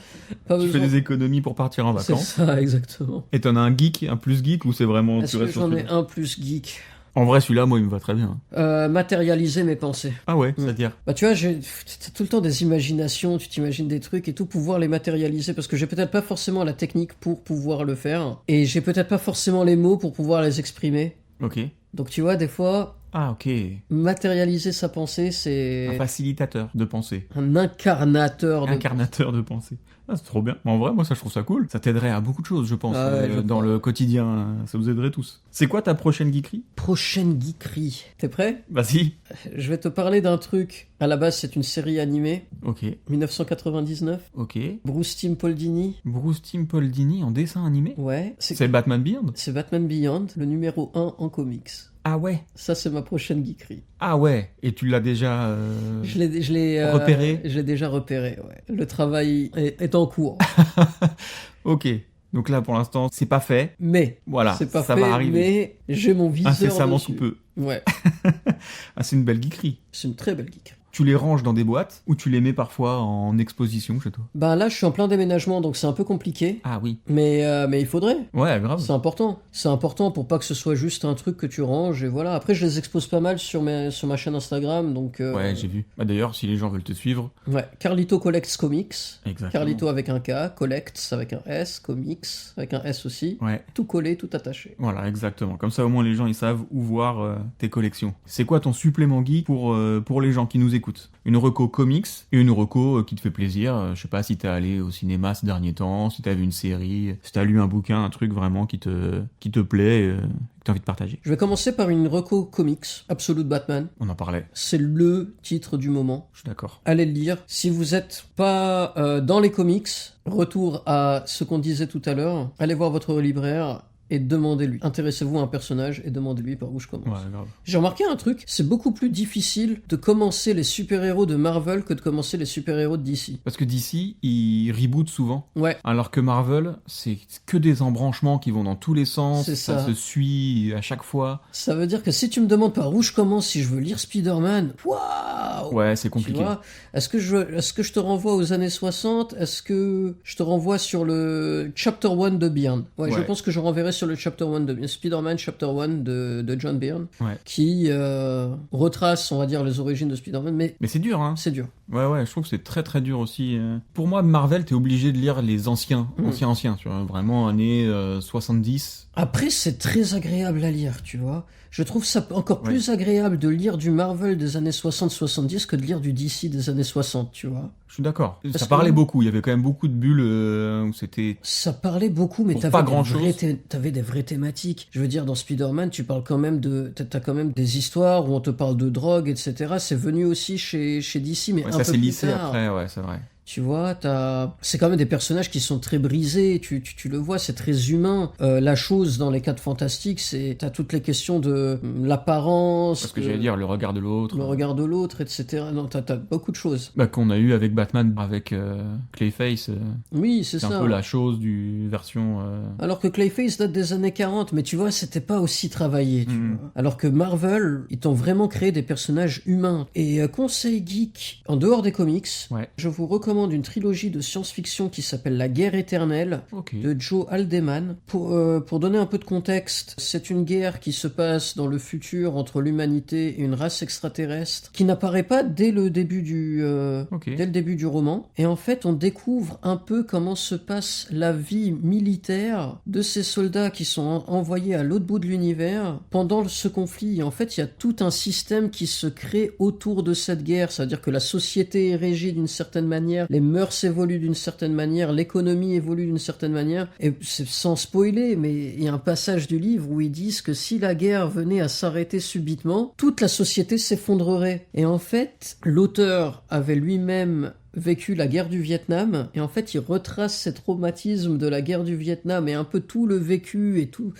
S1: pas
S2: Tu
S1: besoin.
S2: fais des économies pour partir en
S1: C'est
S2: vacances.
S1: ça, exactement.
S2: Et t'en as un plus geek ou c'est vraiment
S1: Est-ce
S2: tu
S1: que
S2: restes sur
S1: j'en ai
S2: celui-là
S1: un plus geek?
S2: En vrai, celui-là, moi, il me va très bien.
S1: Matérialiser mes pensées.
S2: Ah ouais,
S1: Mm.
S2: c'est-à-dire
S1: Bah tu vois, t'as tout le temps des imaginations, tu t'imagines des trucs et tout, pouvoir les matérialiser, parce que j'ai peut-être pas forcément la technique pour pouvoir le faire, et j'ai peut-être pas forcément les mots pour pouvoir les exprimer.
S2: Ok.
S1: Donc tu vois, des fois,
S2: Ah ok.
S1: matérialiser sa pensée,
S2: Un
S1: c'est
S2: facilitateur de pensée.
S1: un incarnateur de...
S2: Incarnateur de pensée. Ah, c'est trop bien. En vrai, moi, ça, je trouve ça cool. Ça t'aiderait à beaucoup de choses, je pense,
S1: Ah ouais, je
S2: dans
S1: pense.
S2: le quotidien. Ça vous aiderait tous. C'est quoi ta prochaine geekerie
S1: Prochaine geekerie. T'es prêt?
S2: Vas-y.
S1: Je vais te parler d'un truc. À la base, c'est une série animée,
S2: Ok.
S1: 1999.
S2: Ok.
S1: Bruce Timm Poldini.
S2: Bruce Timm Poldini en dessin animé
S1: Ouais,
S2: C'est Batman Beyond
S1: c'est Batman Beyond, le numéro 1 en comics.
S2: Ah ouais.
S1: Ça, c'est ma prochaine geekerie.
S2: Ah ouais. Et tu l'as déjà...
S1: Je l'ai
S2: repéré.
S1: Je l'ai déjà repéré, ouais. Le travail est en cours.
S2: Ok. Donc là, pour l'instant, c'est pas fait.
S1: Mais,
S2: Voilà,
S1: c'est pas
S2: ça
S1: fait,
S2: va arriver.
S1: mais j'ai mon viseur
S2: Incessamment
S1: dessus.
S2: sous peu.
S1: Ouais,
S2: Ah, c'est une belle geekerie.
S1: c'est une très belle geekerie.
S2: Tu les ranges dans des boîtes ou tu les mets parfois en exposition chez toi
S1: Ben là, je suis en plein déménagement, donc c'est un peu compliqué.
S2: Ah oui.
S1: Mais il faudrait.
S2: Ouais, grave.
S1: C'est important. C'est important pour pas que ce soit juste un truc que tu ranges et voilà. Après, je les expose pas mal sur ma chaîne Instagram, donc...
S2: Ouais, j'ai vu. Bah, d'ailleurs, si les gens veulent te suivre...
S1: Ouais, Carlito Collects Comics.
S2: Exactement.
S1: Carlito avec un K, Collects avec un S, Comics avec un S aussi.
S2: Ouais.
S1: Tout collé, tout attaché.
S2: Voilà, exactement. Comme ça, au moins, les gens, ils savent où voir tes collections. C'est quoi ton supplément geek pour les gens qui nous écoutent? Une reco comics et une reco qui te fait plaisir. Je sais pas si t'es allé au cinéma ces derniers temps, si t'as vu une série, si t'as lu un bouquin, un truc vraiment qui te plaît, que t'as envie de partager.
S1: Je vais commencer par une reco comics, Absolute Batman.
S2: On en parlait.
S1: C'est le titre du moment.
S2: Je suis d'accord.
S1: Allez le lire. Si vous êtes pas dans les comics, retour à ce qu'on disait tout à l'heure, allez voir votre libraire et demandez-lui. Intéressez-vous à un personnage et demandez-lui par où je commence.
S2: Ouais, grave.
S1: J'ai remarqué un truc, c'est beaucoup plus difficile de commencer les super-héros de Marvel que de commencer les super-héros de DC.
S2: Parce que DC, ils rebootent souvent.
S1: Ouais,
S2: Alors que Marvel, c'est que des embranchements qui vont dans tous les sens.
S1: C'est ça.
S2: Se suit à chaque fois.
S1: ça veut dire que si tu me demandes par où je commence, si je veux lire Spider-Man, waouh!
S2: Ouais, c'est
S1: Tu
S2: compliqué.
S1: vois, est-ce que je te renvoie aux années 60? Est-ce que je te renvoie sur le Chapter 1 de Byrne? Ouais, je
S2: Ouais.
S1: pense que je renverrai sur le Chapter 1 de Spider-Man Chapter 1 de John Byrne,
S2: Ouais.
S1: qui retrace, on va dire, les origines de Spider-Man, mais
S2: Mais c'est dur, hein.
S1: c'est dur.
S2: Ouais, je trouve que c'est très très dur aussi. Pour moi, Marvel, t'es obligé de lire les anciens, tu vois, vraiment années 70.
S1: Après, c'est très agréable à lire, tu vois. Je trouve ça encore plus agréable de lire du Marvel des années 60-70 que de lire du DC des années 60, tu vois.
S2: Je suis d'accord.
S1: Parce
S2: Ça
S1: que-
S2: parlait beaucoup, il y avait quand même beaucoup de bulles où c'était...
S1: Ça parlait beaucoup, mais
S2: Pour pas grand-chose.
S1: t'avais des vraies thématiques. Je veux dire, dans Spider-Man, tu parles quand même t'as quand même des histoires où on te parle de drogue, etc. C'est venu aussi chez DC, mais
S2: Ouais,
S1: un
S2: ça
S1: peu
S2: s'est
S1: plus
S2: lissé
S1: tard.
S2: après, ouais, c'est vrai.
S1: Tu vois, c'est quand même des personnages qui sont très brisés, tu le vois, c'est très humain. La chose dans les 4 fantastiques, t'as toutes les questions de l'apparence,
S2: Parce que j'allais dire, le regard de l'autre.
S1: le regard de l'autre, etc. Non, t'as beaucoup de choses.
S2: Bah, qu'on a eu avec Batman, avec Clayface.
S1: Oui, c'est
S2: C'est
S1: ça.
S2: un peu la chose du version...
S1: Alors que Clayface date des années 40, mais tu vois, c'était pas aussi travaillé, tu
S2: Mhm.
S1: vois. Alors que Marvel, ils t'ont vraiment créé des personnages humains. Et conseil geek, en dehors des comics,
S2: Ouais.
S1: je vous recommande une trilogie de science-fiction qui s'appelle La Guerre éternelle,
S2: Ok.
S1: de Joe Haldeman. Pour donner un peu de contexte, c'est une guerre qui se passe dans le futur entre l'humanité et une race extraterrestre qui n'apparaît pas dès le début
S2: Ok.
S1: dès le début du roman. Et en fait, on découvre un peu comment se passe la vie militaire de ces soldats qui sont envoyés à l'autre bout de l'univers pendant ce conflit. Et en fait, il y a tout un système qui se crée autour de cette guerre. C'est-à-dire que la société est régie d'une certaine manière, les mœurs évoluent d'une certaine manière, l'économie évolue d'une certaine manière. Et c'est sans spoiler, mais il y a un passage du livre où ils disent que si la guerre venait à s'arrêter subitement, toute la société s'effondrerait. Et en fait, l'auteur avait lui-même vécu la guerre du Vietnam, et en fait il retrace ces traumatismes de la guerre du Vietnam et un peu tout le vécu et tout.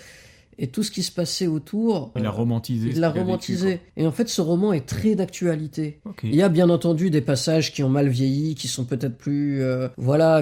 S1: et tout ce qui se passait autour.
S2: Il l'a romantisé.
S1: Il l'a romantisé. Et en fait, ce roman est très d'actualité.
S2: Ok.
S1: Il y a bien entendu des passages qui ont mal vieilli, qui sont peut-être plus...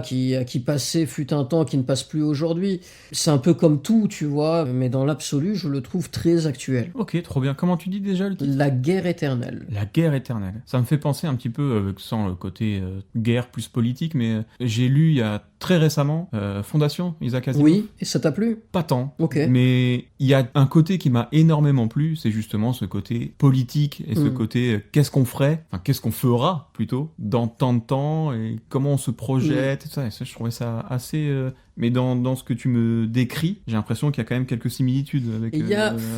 S1: qui passaient fut un temps, qui ne passent plus aujourd'hui. C'est un peu comme tout, tu vois, mais dans l'absolu, je le trouve très actuel.
S2: Ok, trop bien. Comment tu dis déjà le titre ?
S1: La guerre éternelle.
S2: La guerre éternelle. Ça me fait penser un petit peu, sans le côté guerre plus politique, mais j'ai lu il y a très récemment Fondation, Isaac Asimov.
S1: Oui, et ça t'a plu ?
S2: Pas tant.
S1: Ok.
S2: Mais il y a un côté qui m'a énormément plu, c'est justement ce côté politique et ce côté qu'est-ce qu'on ferait, enfin qu'est-ce qu'on fera plutôt, dans tant de temps et comment on se projette et tout ça. Et ça, je trouvais ça assez... Mais dans ce que tu me décris, j'ai l'impression qu'il y a quand même quelques similitudes avec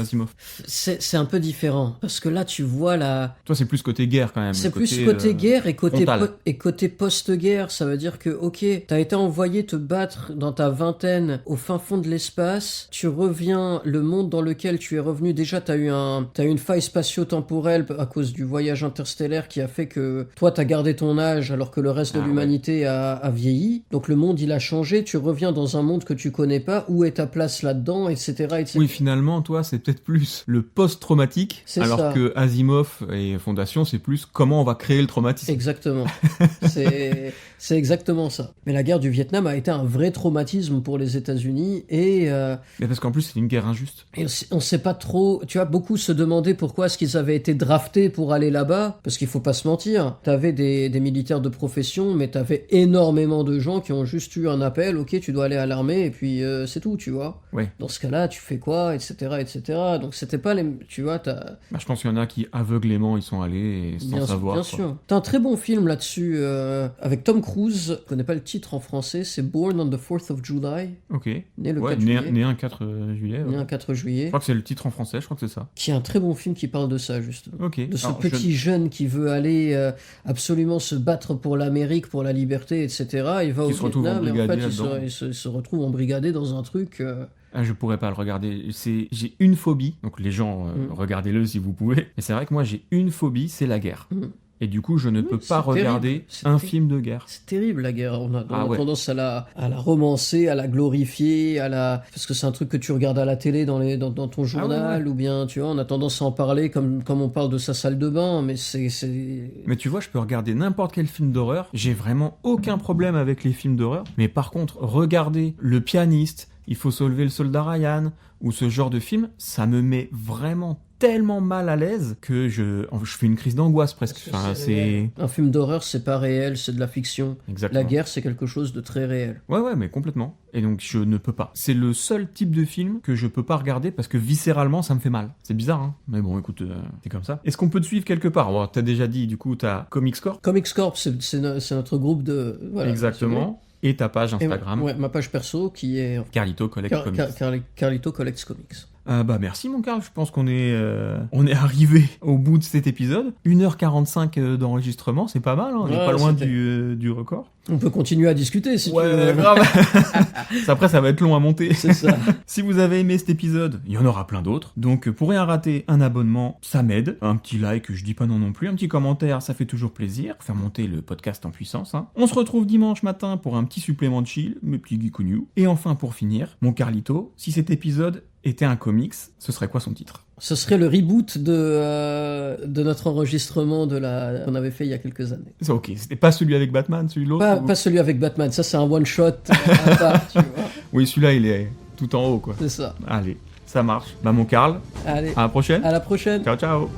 S2: Asimov.
S1: C'est un peu différent, parce que là, tu vois la...
S2: Toi, c'est plus côté guerre quand même.
S1: C'est plus côté guerre et
S2: frontal.
S1: côté post-guerre. Ça veut dire que, ok, t'as été envoyé te battre dans ta vingtaine au fin fond de l'espace, tu reviens, le monde dans lequel tu es revenu, déjà t'as eu une faille spatio-temporelle à cause du voyage interstellaire qui a fait que toi t'as gardé ton âge alors que le reste de l'humanité a vieilli. Donc le monde il a changé, tu reviens dans un monde que tu connais pas, où est ta place là-dedans, etc., etc.
S2: Oui, finalement, toi, c'est peut-être plus le post-traumatique, alors
S1: ça.
S2: que Asimov et Fondation, c'est plus comment on va créer le traumatisme.
S1: Exactement. C'est exactement ça. Mais la guerre du Vietnam a été un vrai traumatisme pour les États-Unis
S2: Mais parce qu'en plus, c'est une guerre injuste.
S1: Et on sait pas trop, tu vois, beaucoup se demandaient pourquoi est-ce qu'ils avaient été draftés pour aller là-bas, parce qu'il faut pas se mentir, t'avais des militaires de profession, mais t'avais énormément de gens qui ont juste eu un appel, ok, tu dois aller à l'armée, et puis c'est tout, tu vois.
S2: Ouais.
S1: Dans ce cas-là, tu fais quoi, etc., etc. Donc c'était pas les... Tu vois,
S2: Je pense qu'il y en a qui, aveuglément, ils sont allés et sans savoir.
S1: Bien sûr. T'as un très bon film là-dessus, avec Tom Cruise, je connais pas le titre en français, c'est Born on the 4th of July.
S2: Ok.
S1: Né le 4 juillet.
S2: Né un 4 juillet.
S1: Né un 4 juillet.
S2: Je crois que c'est le titre en français, je crois que c'est ça.
S1: Qui est un très bon film qui parle de ça, justement.
S2: Ok.
S1: De ce petit jeune qui veut aller absolument se battre pour l'Amérique, pour la liberté, etc. Il va au Vietnam et en fait il se retrouve embrigadé dans un truc...
S2: Je pourrais pas le regarder. J'ai une phobie, donc les gens, regardez-le si vous pouvez. Mais c'est vrai que moi j'ai une phobie, c'est la guerre. Et du coup, je ne peux pas regarder un film de guerre.
S1: C'est terrible, la guerre. On a tendance à la romancer, à la glorifier, parce que c'est un truc que tu regardes à la télé dans ton journal, ou bien, tu vois, on a tendance à en parler comme on parle de sa salle de bain, mais
S2: Mais tu vois, je peux regarder n'importe quel film d'horreur. J'ai vraiment aucun problème avec les films d'horreur. Mais par contre, regarder Le Pianiste, Il faut sauver le soldat Ryan, ou ce genre de film, ça me met vraiment tellement mal à l'aise que je fais une crise d'angoisse presque. Enfin, c'est...
S1: Un film d'horreur, c'est pas réel, c'est de la fiction.
S2: Exactement.
S1: La guerre, c'est quelque chose de très réel.
S2: Ouais, mais complètement. Et donc, je ne peux pas. C'est le seul type de film que je peux pas regarder parce que viscéralement, ça me fait mal. C'est bizarre, hein. Mais bon, écoute, c'est comme ça. Est-ce qu'on peut te suivre quelque part ? Bon, t'as déjà dit, du coup, t'as Comics Corp.
S1: Comics Corp, c'est notre groupe de... Voilà,
S2: exactement. Et ta page Instagram.
S1: Ouais, ma page perso qui est...
S2: Carlito Collects Comics.
S1: Carlito Collects Comics.
S2: Merci mon Carl, je pense qu'on est arrivé au bout de cet épisode. 1h45 d'enregistrement, c'est pas mal, hein. On n'est pas loin du record.
S1: On peut continuer à discuter si tu veux.
S2: Grave. Après, ça va être long à monter.
S1: C'est ça.
S2: Si vous avez aimé cet épisode, il y en aura plein d'autres. Donc, pour rien rater, un abonnement, ça m'aide. Un petit like, je dis pas non plus. Un petit commentaire, ça fait toujours plaisir. Faire monter le podcast en puissance, hein. On se retrouve dimanche matin pour un petit supplément de chill, mes petits geeks news. Et enfin, pour finir, mon Carlito, si cet épisode était un comics, ce serait quoi son titre ?
S1: Ce serait le reboot de notre enregistrement qu'on avait fait il y a quelques années.
S2: C'est ok, c'était pas celui avec Batman, celui de l'autre
S1: pas celui avec Batman, ça c'est un one-shot à part, tu vois.
S2: Oui, celui-là il est tout en haut, quoi.
S1: C'est ça.
S2: Allez, ça marche. Mon Carl,
S1: allez,
S2: à la prochaine.
S1: À la prochaine.
S2: Ciao, ciao.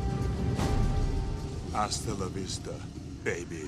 S4: Hasta la vista, baby.